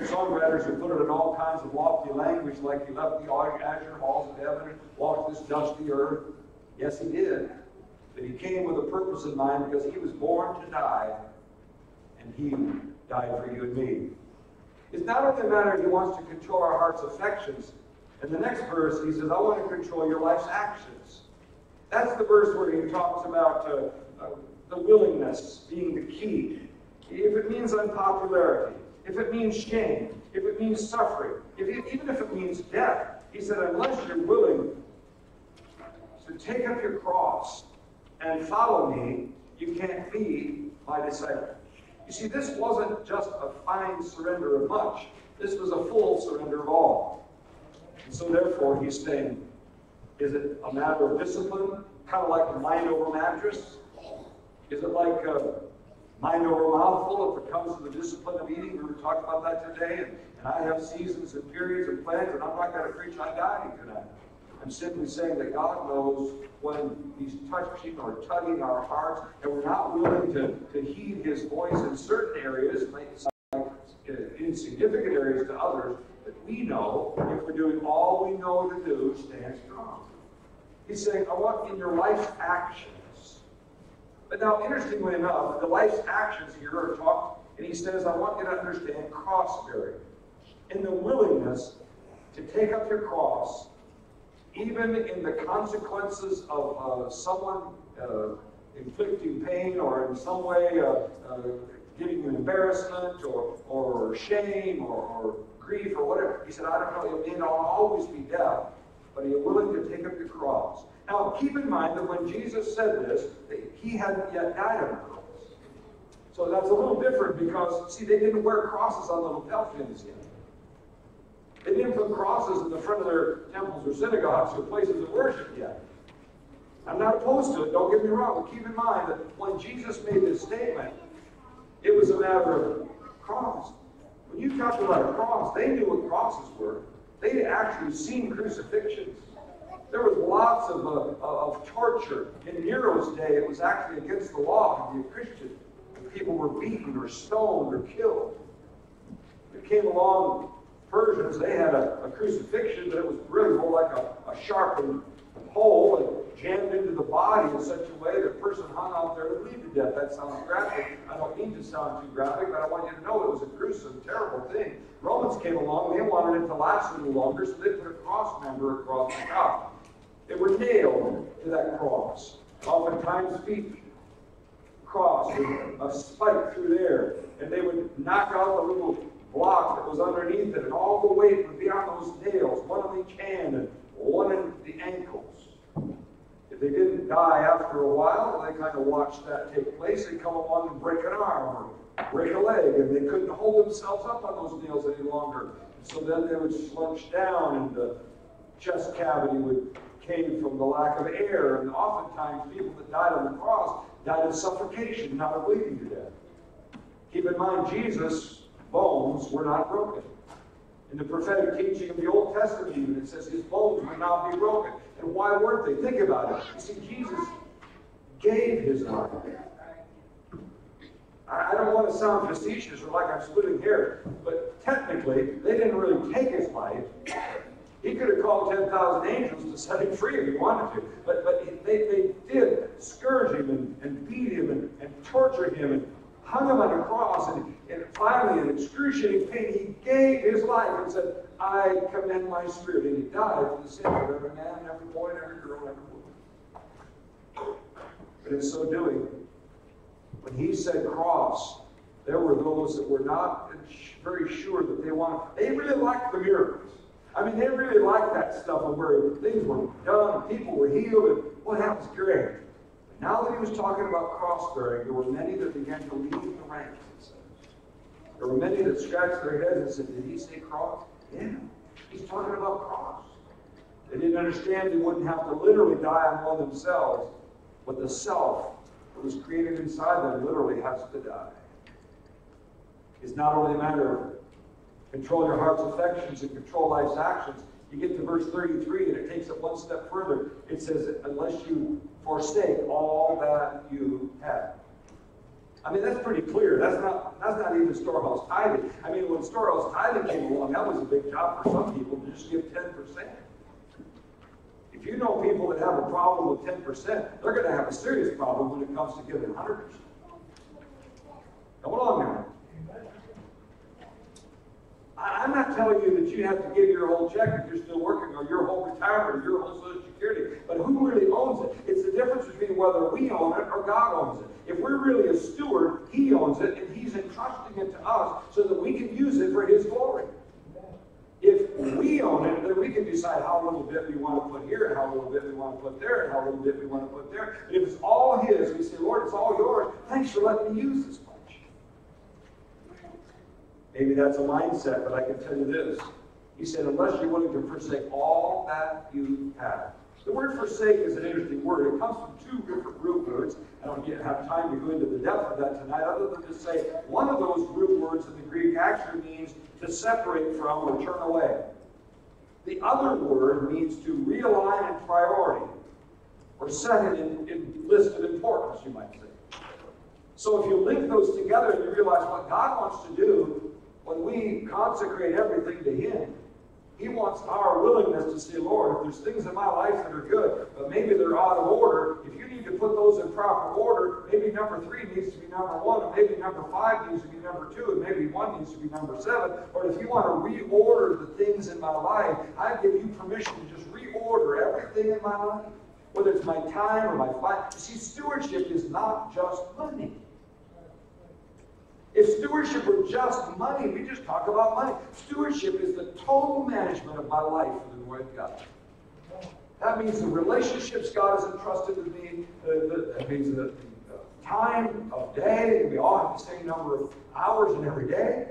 Songwriters have put it in all kinds of lofty language, like he left the azure halls of heaven and walked this dusty earth. Yes, he did. But he came with a purpose in mind because he was born to die, and he died for you and me. It's not only a matter he wants to control our heart's affections. In the next verse, he says, I want to control your life's actions. That's the verse where he talks about the willingness being the key. If it means unpopularity, if it means shame, if it means suffering, even if it means death, he said, unless you're willing to take up your cross and follow me, you can't be my disciple. You see, this wasn't just a fine surrender of much. This was a full surrender of all. And so therefore, he's saying, is it a matter of discipline, kind of like a mind over mattress? Is it like mind over mouthful if it comes to the discipline of eating? We were talking about that today, and I have seasons and periods and plans, and I'm not going to preach on dieting tonight. I'm simply saying that God knows when he's touching or tugging our hearts, and we're not willing to heed his voice in certain areas, like insignificant areas to others, that we know if we're doing all we know to do, stand strong. He's saying, I want in your life's actions. But now, interestingly enough, the life's actions here are talked, and he says, I want you to understand cross-bearing. In the willingness to take up your cross, even in the consequences of someone inflicting pain or in some way giving you embarrassment or shame or grief or whatever. He said, I don't know, it may not always be death, but are you willing to take up your cross? Now, keep in mind that when Jesus said this, he hadn't yet died on the cross. So that's a little different because, see, they didn't wear crosses on the lapel pins yet. They didn't put crosses in the front of their temples or synagogues or places of worship yet. I'm not opposed to it, don't get me wrong, but keep in mind that when Jesus made this statement, it was a matter of cross. When you talk about a cross, they knew what crosses were. They had actually seen crucifixions. There was lots of torture. In Nero's day, it was actually against the law to be a Christian. People were beaten or stoned or killed. It came along, Persians, they had a crucifixion, but it was really more like a sharpened pole and jammed into the body in such a way that a person hung out there to bleed to death. That sounds graphic. I don't mean to sound too graphic, but I want you to know it was a gruesome, terrible thing. Romans came along, they wanted it to last a little longer, so they put a cross member across the top. They were nailed to that cross. Oftentimes feet crossed with a spike through there, and they would knock out the little block that was underneath it, and all the weight would be on those nails, one on each hand and one in the ankles. If they didn't die after a while, they kind of watched that take place. They'd come along and break an arm or break a leg, and they couldn't hold themselves up on those nails any longer. So then they would slunch down, and the chest cavity would cave from the lack of air. And oftentimes, people that died on the cross died of suffocation, not of bleeding to death. Keep in mind, Jesus' bones were not broken. In the prophetic teaching of the Old Testament, even, it says his bones would not be broken. And why weren't they? Think about it. You see, Jesus gave his life. I don't want to sound facetious or like I'm splitting hairs, but technically, they didn't really take his life. He could have called 10,000 angels to set him free if he wanted to. But they did scourge him and beat him and torture him and hung him on a cross. And finally, in excruciating pain, he gave his life and said, I commend my spirit. And he died for the sins of every man, every boy, and every girl, and every woman. But in so doing, when he said cross, there were those that were not very sure that they wanted. They really liked the miracles. I mean, they really liked that stuff of where things were done and people were healed, and boy, that was great. But now that he was talking about cross-bearing, there were many that began to leave the ranks, it says. There were many that scratched their heads and said, did he say cross? Yeah, he's talking about cross. They didn't understand they wouldn't have to literally die on one themselves, but the self that was created inside them literally has to die. It's not only a matter of control your heart's affections and control life's actions. You get to verse 33 and it takes it one step further. It says, unless you forsake all that you have. I mean, that's pretty clear. That's not even storehouse tithing. I mean, when storehouse tithing came along, that was a big job for some people to just give 10%. If you know people that have a problem with 10%, they're going to have a serious problem when it comes to giving 100%. Come along now. I'm not telling you that you have to give your whole check if you're still working, or your whole retirement, or your whole Social Security. But who really owns it? It's the difference between whether we own it or God owns it. If we're really a steward, he owns it, and he's entrusting it to us so that we can use it for his glory. If we own it, then we can decide how little bit we want to put here, and how little bit we want to put there, and how little bit we want to put there. But if it's all his, we say, Lord, it's all yours. Thanks for letting me use this much. Maybe that's a mindset, but I can tell you this. He said, unless you're willing to forsake all that you have. The word forsake is an interesting word. It comes from two different root words. I don't have time to go into the depth of that tonight, other than to say one of those root words in the Greek actually means to separate from or turn away. The other word means to realign in priority, or set it in list of importance, you might say. So if you link those together and you realize what God wants to do, when we consecrate everything to him, he wants our willingness to say, Lord, if there's things in my life that are good, but maybe they're out of order, if you need to put those in proper order, maybe number 3 needs to be number 1, and maybe number 5 needs to be number 2, and maybe 1 needs to be number 7. Or if you want to reorder the things in my life, I give you permission to just reorder everything in my life, whether it's my time or my life. You see, stewardship is not just money. If stewardship were just money, we just talk about money. Stewardship is the total management of my life for the glory of God. That means the relationships God has entrusted to me. That means the time of day. We all have the same number of hours in every day.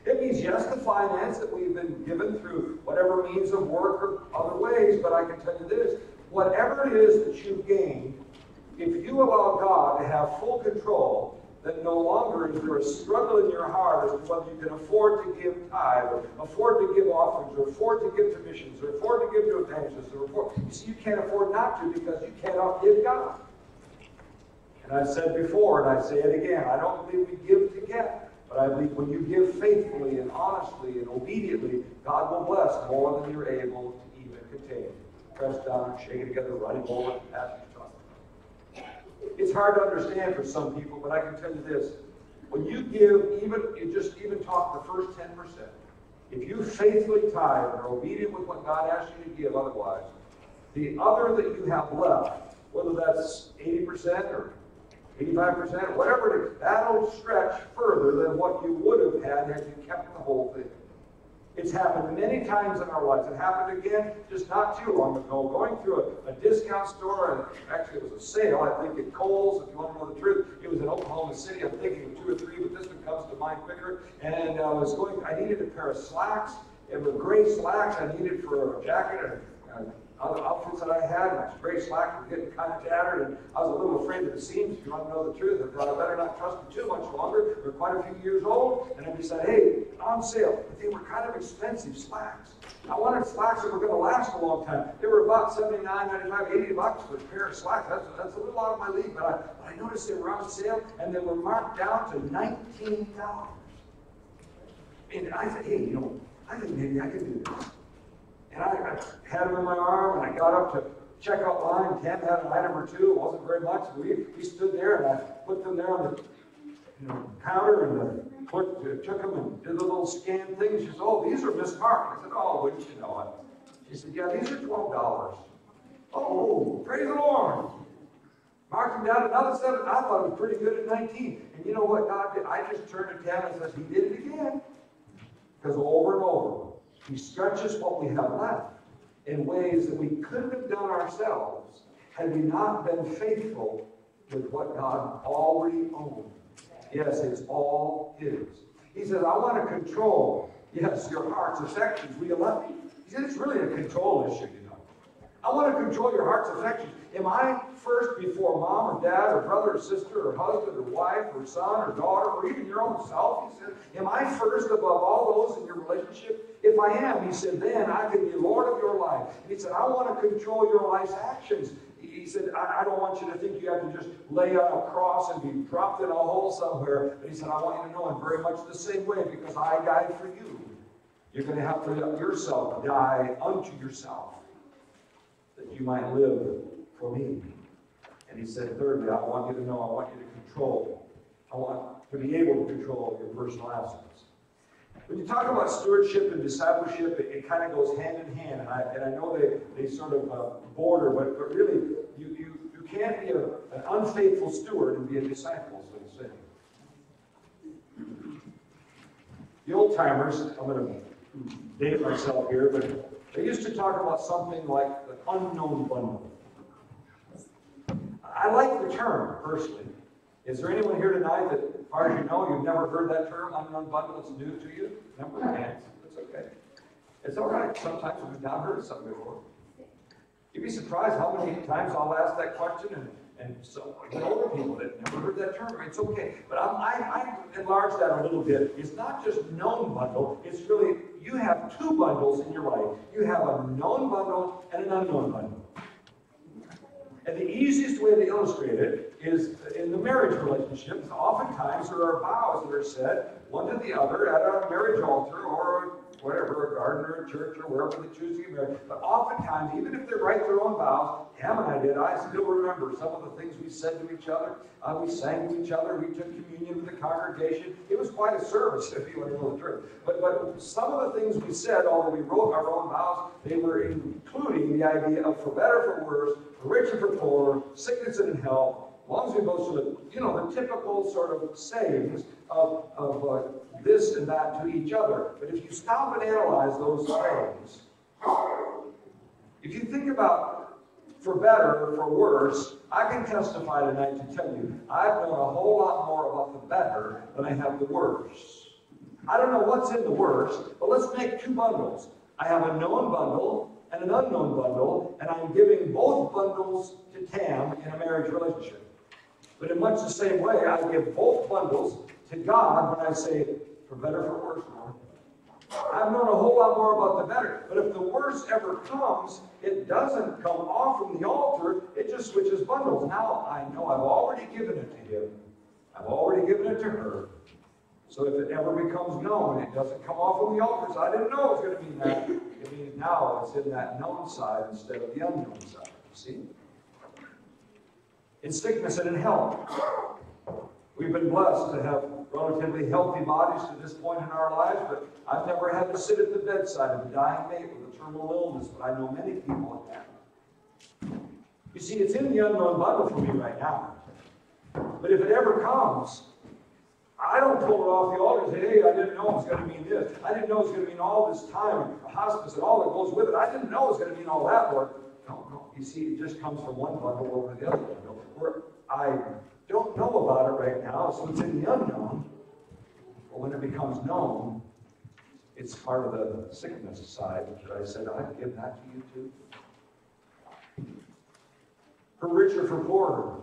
It means, yes, the finance that we've been given through whatever means of work or other ways. But I can tell you this. Whatever it is that you've gained, if you allow God to have full control, then no longer is there a struggle in your heart as to whether you can afford to give tithe, or afford to give offerings, or afford to give to missions, or afford to give to evangelists, or afford. You see, you can't afford not to because you cannot give God. And I've said before, and I say it again, I don't believe we give to get, but I believe when you give faithfully and honestly and obediently, God will bless more than you're able to even contain. Press down and shake it together, running over, and pass it. It's hard to understand for some people, but I can tell you this. When you give, even talk the first 10%, if you faithfully tithe and are obedient with what God asks you to give otherwise, the other that you have left, whether that's 80% or 85%, whatever it is, that'll stretch further than what you would have had you kept the whole thing. It's happened many times in our lives. It happened again just not too long ago, going through a discount store, and actually it was a sale, I think at Kohl's, if you want to know the truth. It was in Oklahoma City. I'm thinking of 2 or 3, but this one comes to mind quicker. And I needed a pair of slacks. It were gray slacks I needed for a jacket and other outfits that I had. My gray slacks were getting kind of tattered, and I was a little afraid of the seams, if you want to know the truth. I thought I better not trust them too much longer. They're quite a few years old, and I decided, hey, on sale. But they were kind of expensive slacks. I wanted slacks that were going to last a long time. They were about $79, $95, $80 for a pair of slacks. That's a little out of my league, but I noticed they were on sale, and they were marked down to $19. And I said, hey, I think maybe I could do this. And I had them in my arm, and I got up to checkout line. Tam had an item or two. It wasn't very much. We stood there, and I put them there on the counter, and the clerk took them and did a little scan thing. She said, oh, these are mismarked. I said, oh, wouldn't you know it? She said, yeah, these are $12. Oh, praise the Lord. Marked them down another 7. I thought it was pretty good at 19. And you know what God did? I just turned to Tam and said, he did it again. Because over and over, he stretches what we have left in ways that we couldn't have done ourselves had we not been faithful with what God already owned. Yes, it's all his. He says, I want to control, yes, your heart's affections. Will you love me? He said, it's really a control issue, I want to control your heart's affections. Am I first before mom or dad or brother or sister or husband or wife or son or daughter or even your own self? He said, am I first above all those in your relationship? If I am, he said, then I can be Lord of your life. And he said, I want to control your life's actions. He said, I don't want you to think you have to just lay on a cross and be dropped in a hole somewhere. But he said, I want you to know in very much the same way, because I died for you. You're going to have to yourself die unto yourself, that you might live for me. And he said, thirdly, I want you to know, I want you to control. I want to be able to control your personal assets. When you talk about stewardship and discipleship, it kind of goes hand in hand. And I know they sort of border, but really, you can't be an unfaithful steward and be a disciple, so to say. The old timers, I'm going to date myself here, but they used to talk about something like the unknown bundle. I like the term, personally. Is there anyone here tonight that, as far as you know, you've never heard that term, unknown bundle? It's new to you? Never hands. It's okay. It's all right. Sometimes we've not heard something before. You'd be surprised how many times I'll ask that question, and so older people that never heard that term. It's okay. But I enlarge that a little bit. It's not just known bundle. It's really, you have two bundles in your life. You have a known bundle and an unknown bundle. And the easiest way to illustrate it is in the marriage relationships. Oftentimes there are vows that are said, one to the other, at a marriage altar or whatever, a garden or a church or wherever they choose to get married. But oftentimes, even if they write their own vows, Ham and I did, I still remember some of the things we said to each other. We sang to each other. We took communion with the congregation. It was quite a service, if you want to know the truth. But some of the things we said, although we wrote our own vows, they were including the idea of for better, for worse, for rich and for poor, sickness and health, as long as we go through the typical sort of sayings of this and that to each other. But if you stop and analyze those sayings, if you think about for better or for worse, I can testify tonight to tell you, I've known a whole lot more about the better than I have the worse. I don't know what's in the worse, but let's make two bundles. I have a known bundle and an unknown bundle, and I'm giving both bundles to Tam in a marriage relationship. But in much the same way, I give both bundles to God when I say, for better, for worse, Lord. I've known a whole lot more about the better. But if the worse ever comes, it doesn't come off from the altar. It just switches bundles. Now I know I've already given it to him. I've already given it to her. So if it ever becomes known, it doesn't come off from the altar. So I didn't know it was going to be that. It means now it's in that known side instead of the unknown side. See? In sickness and in health. We've been blessed to have relatively healthy bodies to this point in our lives, but I've never had to sit at the bedside of a dying mate with a terminal illness, but I know many people have. You see, it's in the unknown bundle for me right now. But if it ever comes, I don't pull it off the altar and say, hey, I didn't know it was going to mean this. I didn't know it was going to mean all this time and hospice and all that goes with it. I didn't know it was going to mean all that, Lord. No. You see, it just comes from one bundle over the other bundle. Where I don't know about it right now, so it's in the unknown. But when it becomes known, it's part of the sickness side that I said, I'd give that to you too. For richer, for poorer.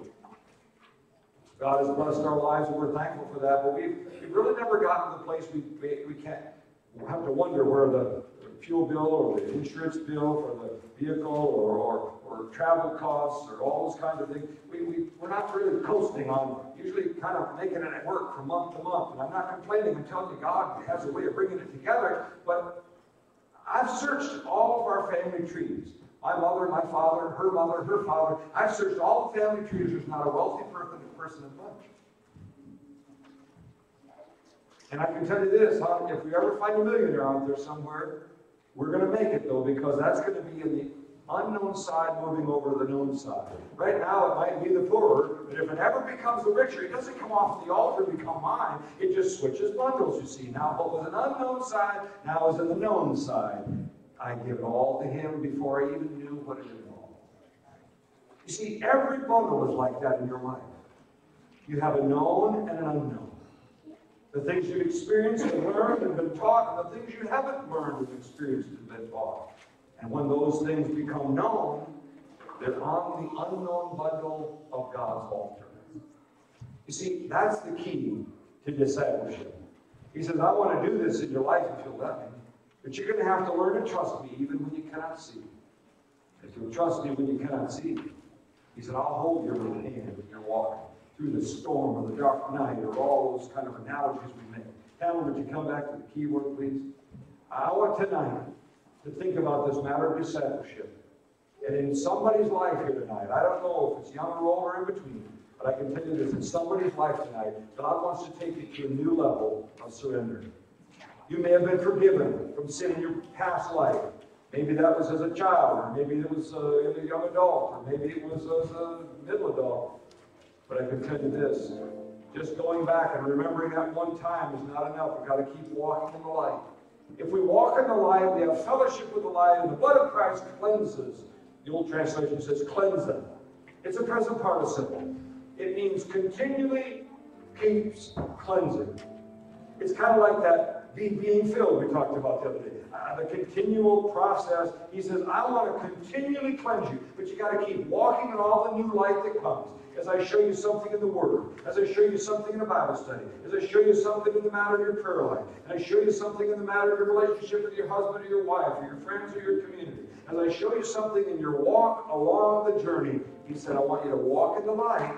God has blessed our lives, and we're thankful for that. But we've really never gotten to the place we can't. We'll have to wonder where the fuel bill or the insurance bill for the vehicle or travel costs or all those kinds of things. We're not really coasting on, usually kind of making it work from month to month. And I'm not complaining. I'm telling you, God has a way of bringing it together. But I've searched all of our family trees. My mother, my father, her father. I've searched all the family trees. There's not a wealthy person in bunch. And I can tell you this, if we ever find a millionaire out there somewhere, we're going to make it, though, because that's going to be in the unknown side moving over to the known side. Right now, it might be the poorer, but if it ever becomes the richer, it doesn't come off the altar and become mine. It just switches bundles, you see. Now, what was an unknown side, now is in the known side. I give it all to him before I even knew what it involved. You see, every bundle is like that in your life. You have a known and an unknown. The things you've experienced and learned and been taught, and the things you haven't learned and experienced and been taught. And when those things become known, they're on the unknown bundle of God's altar. You see, that's the key to discipleship. He says, I want to do this in your life if you'll let me. But you're going to have to learn to trust me even when you cannot see. If you'll trust me when you cannot see, he said, I'll hold your little hand when you're walking through the storm or the dark night or all those kind of analogies we make. Helen, would you come back to the key word, please? I want tonight to think about this matter of discipleship. And in somebody's life here tonight, I don't know if it's young or old or in between, but I can tell you this, in somebody's life tonight, God wants to take you to a new level of surrender. You may have been forgiven from sin in your past life. Maybe that was as a child, or maybe it was as a young adult, or maybe it was as a middle adult. But I can tell you this, just going back and remembering that one time is not enough. We've got to keep walking in the light. If we walk in the light, we have fellowship with the light, and the blood of Christ cleanses. The old translation says cleanse them. It's a present participle. It means continually keeps cleansing. It's kind of like that being filled we talked about the other day. The continual process. He says, I want to continually cleanse you, but you got to keep walking in all the new light that comes. As I show you something in the Word, as I show you something in a Bible study, as I show you something in the matter of your prayer life, and I show you something in the matter of your relationship with your husband or your wife or your friends or your community, as I show you something in your walk along the journey, he said, I want you to walk in the light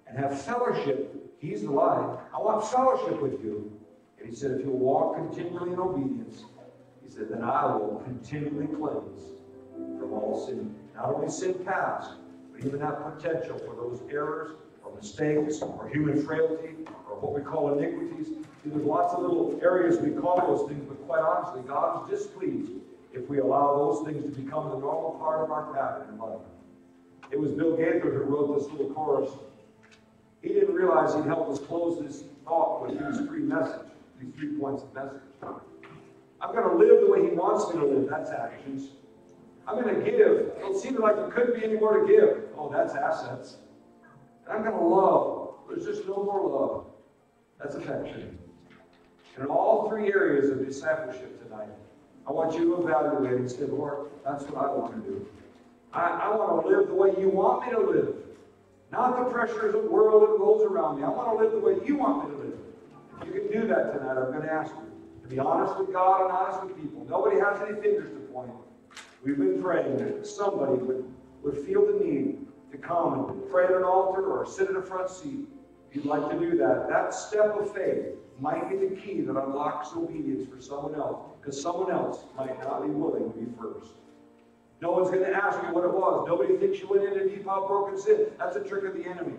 and have fellowship. He's the light. I want fellowship with you. And he said, if you'll walk continually in obedience, he said, then I will continually cleanse from all sin. Not only sin past, but even that potential for those errors or mistakes or human frailty or what we call iniquities. See, there's lots of little areas we call those things, but quite honestly, God is displeased if we allow those things to become the normal part of our pattern in life. It was Bill Gaither who wrote this little chorus. He didn't realize he'd help us close this thought with these three points of message. I'm going to live the way he wants me to live. That's actions. I'm going to give. It'll seem like there couldn't be any more to give. Oh, that's assets. And I'm going to love. There's just no more love. That's affection. And in all three areas of discipleship tonight, I want you to evaluate and say, Lord, that's what I want to do. I want to live the way you want me to live. Not the pressures of the world that goes around me. I want to live the way you want me to live. If you can do that tonight, I'm going to ask you to be honest with God and honest with people. Nobody has any fingers to point. We've been praying that somebody would feel the need to come and pray at an altar or sit in a front seat. If you'd like to do that, that step of faith might be the key that unlocks obedience for someone else, because someone else might not be willing to be first. No one's going to ask you what it was. Nobody thinks you went into deep, broken sin. That's a trick of the enemy.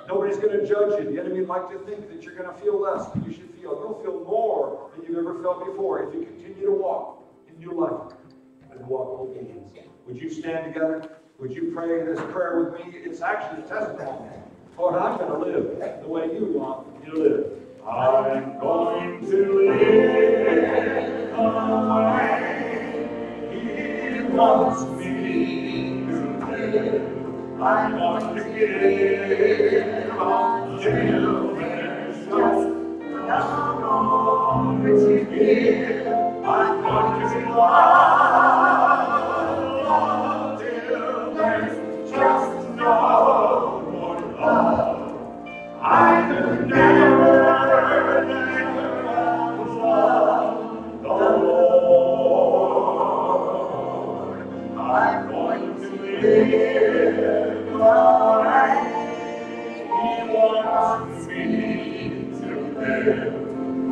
Nobody's going to judge you. The enemy would like to think that you're going to feel less than you should feel. You'll feel more than you've ever felt before if you continue to walk in new life and walk in obedience. Would you stand together? Would you pray this prayer with me? It's actually a testimony. Lord, I'm going to live the way you want me to live. I'm going to live the way He wants me to live. I'm going to give until there's just no more to give. I'm going to love till there's just no more love. I could never love the Lord. I'm going to live the way He wants me to live.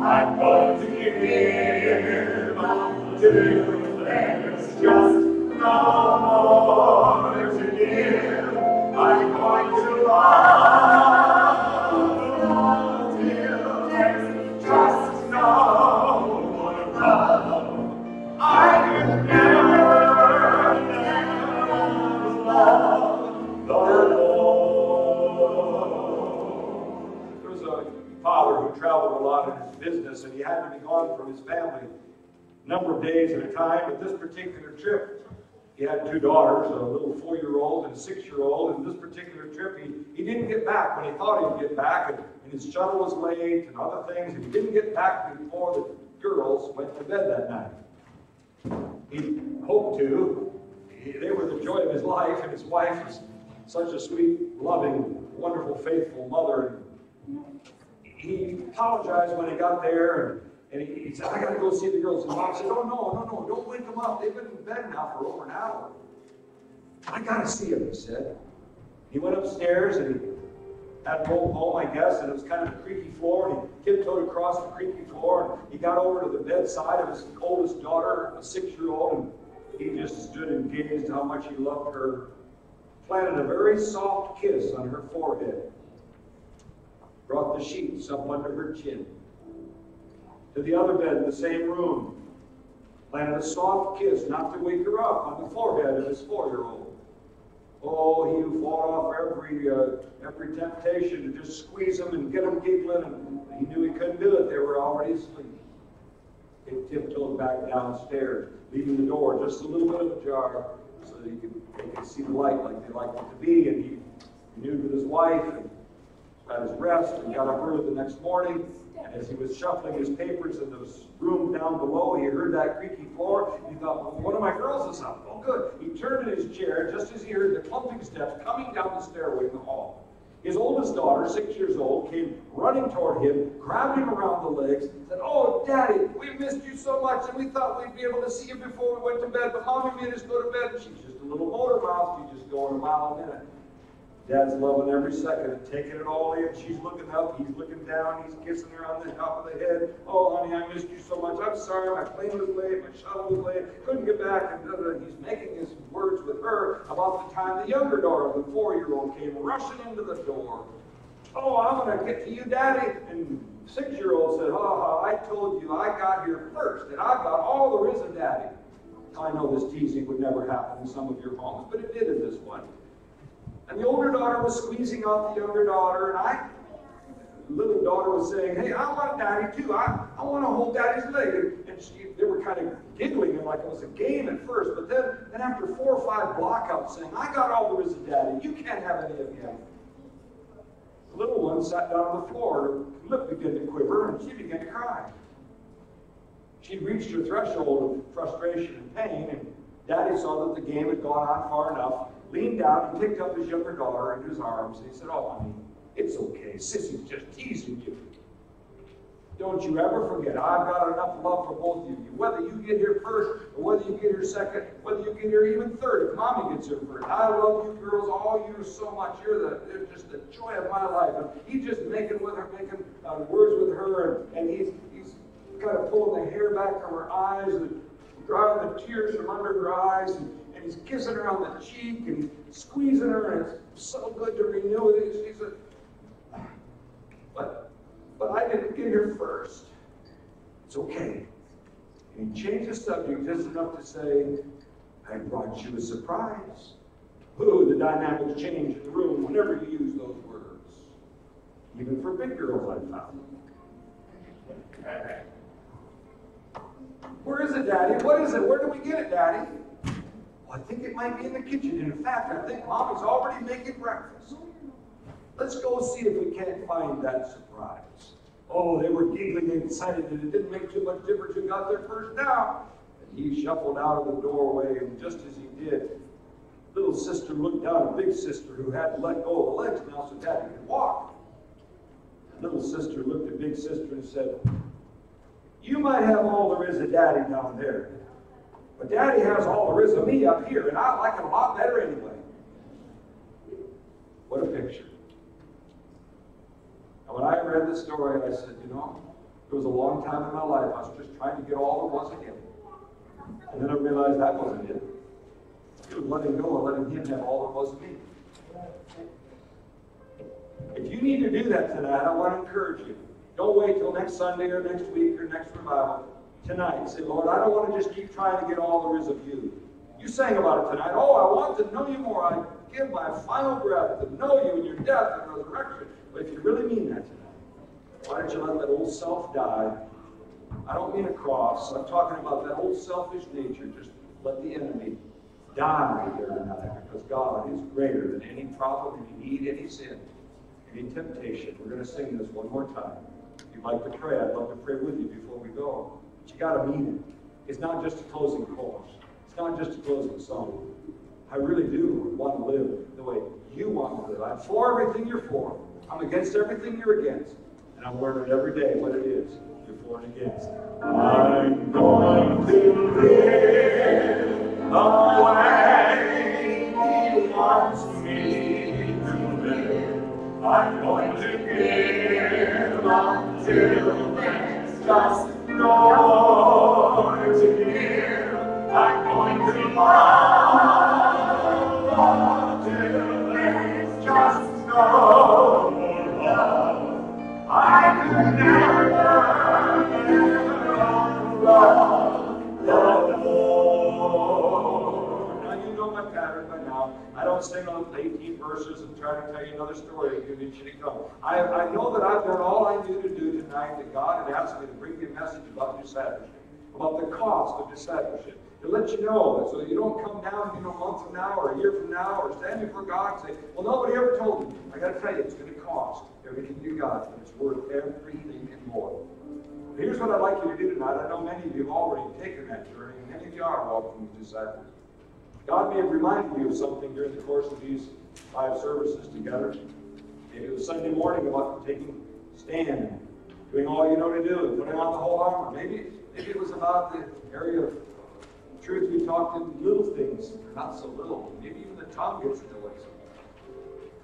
I'm going to give until there's just no more to give. I'm going to love till there's just no more love. I could never love the Lord. There was a father who traveled a lot in his business, and he had to be gone from his family a number of days at a time. But this particular trip, he had two daughters, a little 4-year-old and a 6-year-old, and this particular trip, he didn't get back when he thought he'd get back, and his shuttle was late and other things, and he didn't get back before the girls went to bed that night. He hoped to. They were the joy of his life, and his wife was such a sweet, loving, wonderful, faithful mother. He apologized when he got there, and he said, I got to go see the girls. And Mom said, oh, no, don't wake them up. They've been in bed now for over an hour. I got to see them, he said. He went upstairs, and he had to go home, I guess, and it was kind of a creaky floor, and he tiptoed across the creaky floor, and he got over to the bedside of his oldest daughter, a 6-year-old, and he just stood and gazed how much he loved her, planted a very soft kiss on her forehead, brought the sheets up under her chin. To the other bed in the same room, planted a soft kiss, not to wake her up, on the forehead of his 4-year-old. Oh, he fought off every temptation to just squeeze them and get them giggling, and he knew he couldn't do it. They were already asleep. He tiptoed back downstairs, leaving the door just a little bit ajar so that they could see the light like they liked it to be. And he renewed with his wife and got his rest and got up early the next morning. And as he was shuffling his papers in the room down below, he heard that creaky floor. And he thought, well, one of my girls is up. Oh, good. He turned in his chair just as he heard the clumping steps coming down the stairway in the hall. His oldest daughter, 6 years old, came running toward him, grabbed him around the legs, said, oh, Daddy, we missed you so much, and we thought we'd be able to see you before we went to bed, but Mommy made us go to bed. And she's just a little motor mouth. She's just going a mile a minute. Dad's loving every second and taking it all in. She's looking up, he's looking down, he's kissing her on the top of the head. Oh, honey, I missed you so much. I'm sorry, my plane was late, my shuttle was late, couldn't get back. And he's making his words with her about the time the younger daughter, the 4-year-old, came rushing into the door. Oh, I'm going to get to you, Daddy. And 6-year-old said, I told you I got here first, and I got all there is of Daddy. I know this teasing would never happen in some of your homes, but it did in this one. And the older daughter was squeezing out the younger daughter, and the little daughter was saying, hey, I want Daddy too. I want to hold Daddy's leg. And they were kind of giggling like it was a game at first, but then after 4 or 5 blockouts saying, I got all there is of Daddy. You can't have any of him. The little one sat down on the floor, her lip began to quiver, and she began to cry. She'd reached her threshold of frustration and pain, and Daddy saw that the game had gone on far enough, leaned down and picked up his younger daughter into his arms, and he said, oh, honey, it's okay. Sissy's just teasing you. Don't you ever forget, I've got enough love for both of you. Whether you get here first, or whether you get here second, whether you get here even third, if Mommy gets here first. I love you girls, all you so much. You're just the joy of my life. And he's just making words with her, and he's kind of pulling the hair back from her eyes and drying the tears from under her eyes, and he's kissing her on the cheek and he's squeezing her, and it's so good to renew it. She said, but I didn't get here first. It's okay. And he changed the subject just enough to say, I brought you a surprise. Ooh, the dynamics change in the room whenever you use those words. Even for big girls, I've found. Where is it, Daddy? What is it? Where do we get it, Daddy? Well, I think it might be in the kitchen. In fact, I think Mommy's already making breakfast. Let's go see if we can't find that surprise. Oh, they were giggling and excited that it didn't make too much difference who got there first now. And he shuffled out of the doorway, and just as he did, little sister looked down at big sister who had to let go of the legs now so Daddy could walk. And little sister looked at big sister and said, you might have all there is of Daddy down there, but Daddy has all there is of me up here, and I like it a lot better anyway. What a picture. And when I read the story, I said, you know, it was a long time in my life. I was just trying to get all there was of him. And then I realized that wasn't it. It was letting go and letting him have all there was of me. If you need to do that tonight, I want to encourage you. Don't wait till next Sunday or next week or next revival. Tonight, say, Lord, I don't want to just keep trying to get all there is of you. You sang about it tonight. Oh, I want to know you more. I give my final breath to know you in your death and resurrection. But if you really mean that tonight, why don't you let that old self die? I don't mean a cross. I'm talking about that old selfish nature. Just let the enemy die there tonight, because God is greater than any problem, any need, any sin, any temptation. We're going to sing this one more time. If you'd like to pray, I'd love to pray with you before we go. But you got to mean it. It's not just a closing chorus. It's not just a closing song. I really do want to live the way you want to live. I'm for everything you're for. I'm against everything you're against. And I'm learning every day what it is you're for and against. I'm going to live the way He wants me to live. I'm going to give until there's just no more to give. I'm going to love until there's just no more love. I could never love the Lord. Now you know my pattern by now. I don't sing on 18 verses and try to tell you another story and give you shitty come. I know that I've done all I knew to do tonight, that God had asked me to bring you a message about discipleship, about the cost of discipleship, to let you know, so you don't come down, a month from now or a year from now or stand before God and say, well, nobody ever told me. I got to tell you, it's going to cost everything you got, and it's worth everything and more. Here's what I'd like you to do tonight. I know many of you have already taken that journey, and many of you are walking with disciples. God may have reminded you of something during the course of these 5 services together. Maybe it was Sunday morning about taking a stand and doing all you know to do and putting on the whole armor. Maybe it was about the area of truth we talked in little things, not so little. Maybe even the tongue gets in the way.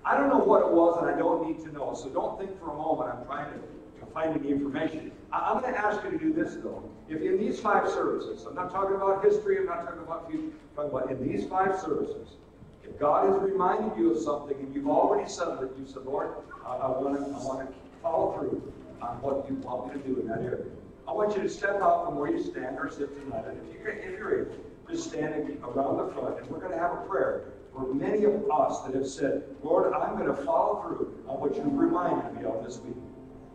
I don't know what it was, and I don't need to know. So don't think for a moment I'm trying to find any information. I'm going to ask you to do this, though. If in these 5 services, I'm not talking about history, I'm not talking about future, I'm talking about in these 5 services, if God has reminded you of something and you've already settled it, you said, Lord, I want to follow through on what you want me to do in that area. I want you to step out from where you stand or sit tonight. And if you're able, just stand around the front, and we're going to have a prayer for many of us that have said, Lord, I'm going to follow through on what you've reminded me of this week.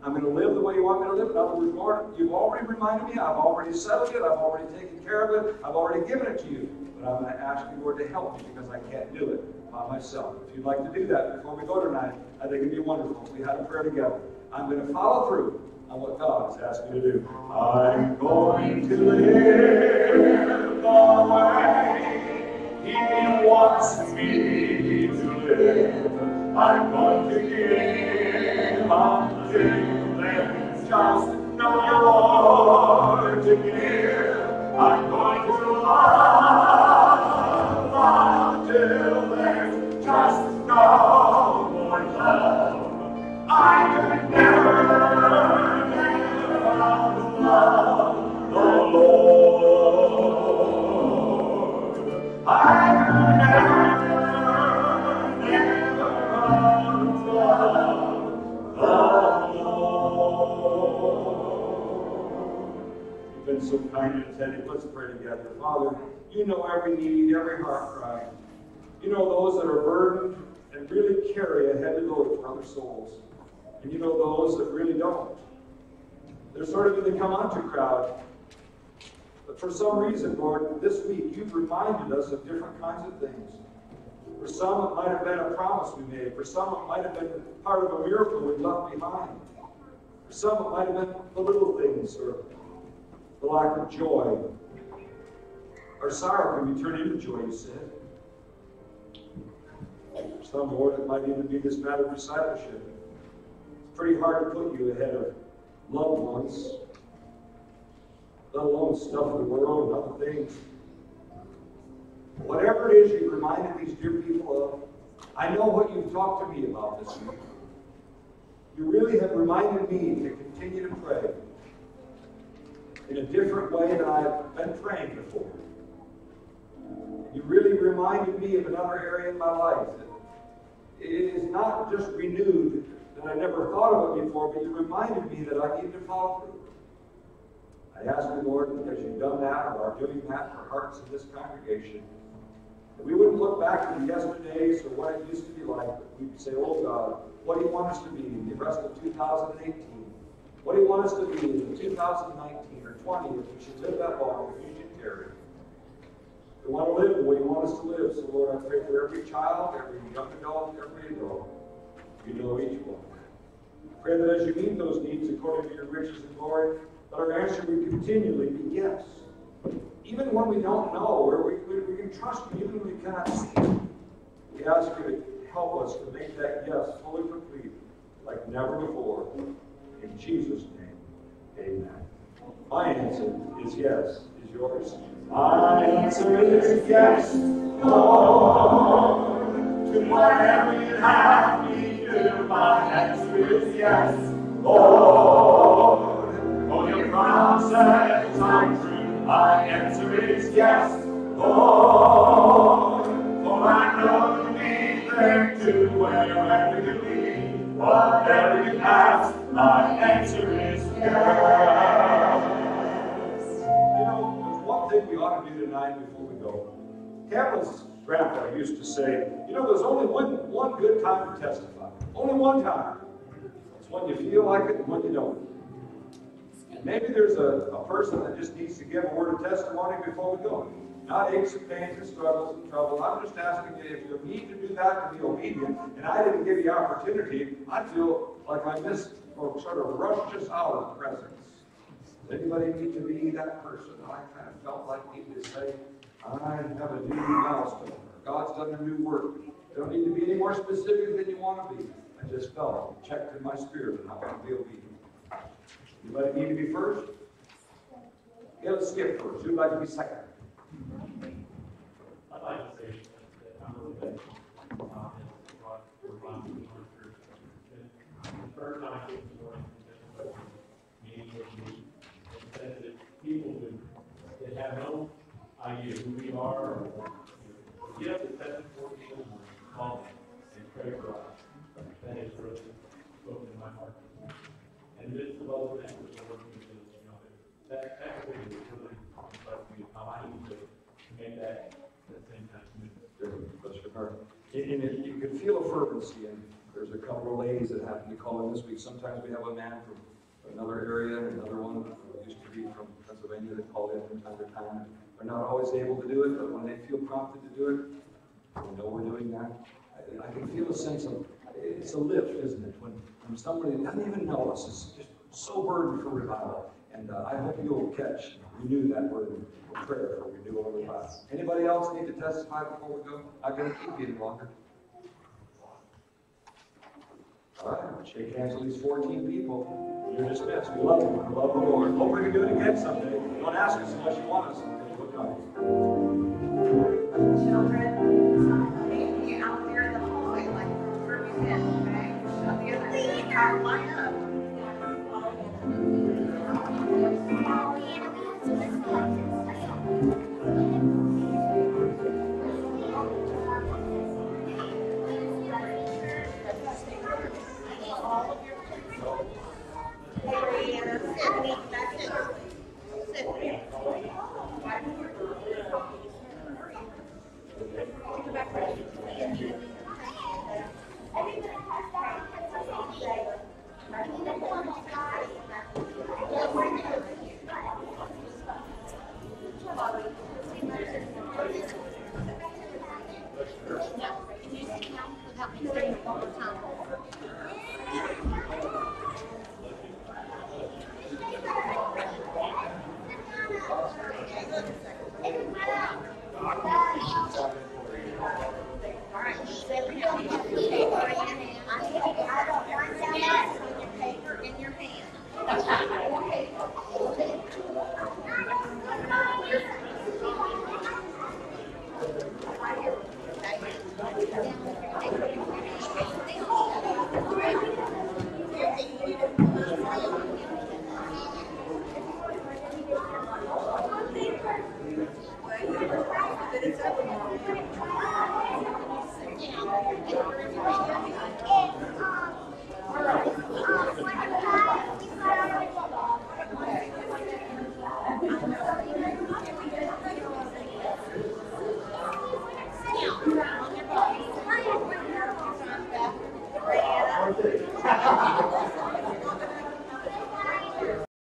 I'm going to live the way you want me to live. In other words, Lord, you've already reminded me. I've already settled it. I've already taken care of it. I've already given it to you. But I'm going to ask you, Lord, to help me because I can't do it by myself. If you'd like to do that before we go tonight, I think it'd be wonderful if we had a prayer together. I'm going to follow through on what God has asked me to do. I'm going to live the way He wants me to live. I'm going to give until there's just no more to give. I'm going to love until there's just no more love. I could never love the Lord. I could never Been so kind and attentive. Let's pray together. Father, you know every need, every heart cry. You know those that are burdened and really carry a heavy load for other souls. And you know those that really don't. They're sort of in the come unto crowd. But for some reason, Lord, this week you've reminded us of different kinds of things. For some, it might have been a promise we made. For some, it might have been part of a miracle we left behind. For some, it might have been the little things or the lack of joy. Our sorrow can be turned into joy, you said. For some, Lord, it might even be this matter of discipleship. It's pretty hard to put you ahead of loved ones, let alone stuff of the world and other things. Whatever it is you reminded these dear people of, I know what you've talked to me about this week. You really have reminded me to continue to pray in a different way than I've been praying before. You really reminded me of another area in my life that it is not just renewed, that I never thought of it before, but you reminded me that I need to follow through. I ask you, Lord, because you've done that or are doing that for hearts in this congregation, that we wouldn't look back to the yesterdays or what it used to be like, but we'd say, oh God, what do you want us to be in the rest of 2018? What do you want us to be in 2019 or 20 if we should live that long, if you should tarry? We want to live the way you want us to live. So Lord, I pray for every child, every young adult, every adult. You know each one. I pray that as you meet those needs according to your riches and glory, that our answer would continually be yes. Even when we don't know, or we can trust you, even when we cannot see it. We ask you to help us to make that yes fully complete, like never before. In Jesus' name, amen. My answer is yes. Is yours? My answer is yes, Lord. To whatever you have me do, my answer is yes, Lord. For your promises are true, my answer is yes, Lord. For I know you be there too, wherever you lead, whatever you ask, my answer is yes. One thing we ought to do tonight before we go. Campbell's grandpa used to say, there's only one good time to testify. Only one time. It's when you feel like it and when you don't. And maybe there's a person that just needs to give a word of testimony before we go. Not aches and pains and struggles and trouble. I'm just asking you, if you need to do that to be obedient, and I didn't give you opportunity, I feel like I missed or sort of rushed us out of the presence. Does anybody need to be that person? I kind of felt like needing to say, I have a new milestone. God's done a new work. You don't need to be any more specific than you want to be. I just felt, checked in my spirit, and I want to be obedient. Anybody need to be first? Yeah, let's skip first. Who'd like to be second? I'd like to say that I'm really thankful what we're going through. The first time I came to the morning, meeting with me, said that people that have no idea who we are, or you have to set before people and call them and pray for us. That is really spoken in my heart. And this is all the things that we're working with, that really is really impressed me how I need to make that same kind of commitment. Bless your heart. And you can feel a fervency, and there's a couple of ladies that happen to call in this week. Sometimes we have a man from another area, another one who used to be from Pennsylvania that called in from time to time. They're not always able to do it, but when they feel prompted to do it, we know we're doing that. I can feel a sense of, it's a lift, isn't it? When somebody doesn't even know us is just so burdened for revival. And I hope you'll renew that burden for prayer for renewal of revival. Anybody else need to testify before we go? I'm going to keep you any longer. All right, shake hands with these 14 people. You're dismissed. We love you. We love the Lord. Hope we can do it again someday. Don't ask us unless you want us. We'll come. Children, meet me out there in the hallway like where we've been, okay? On the other side, line up.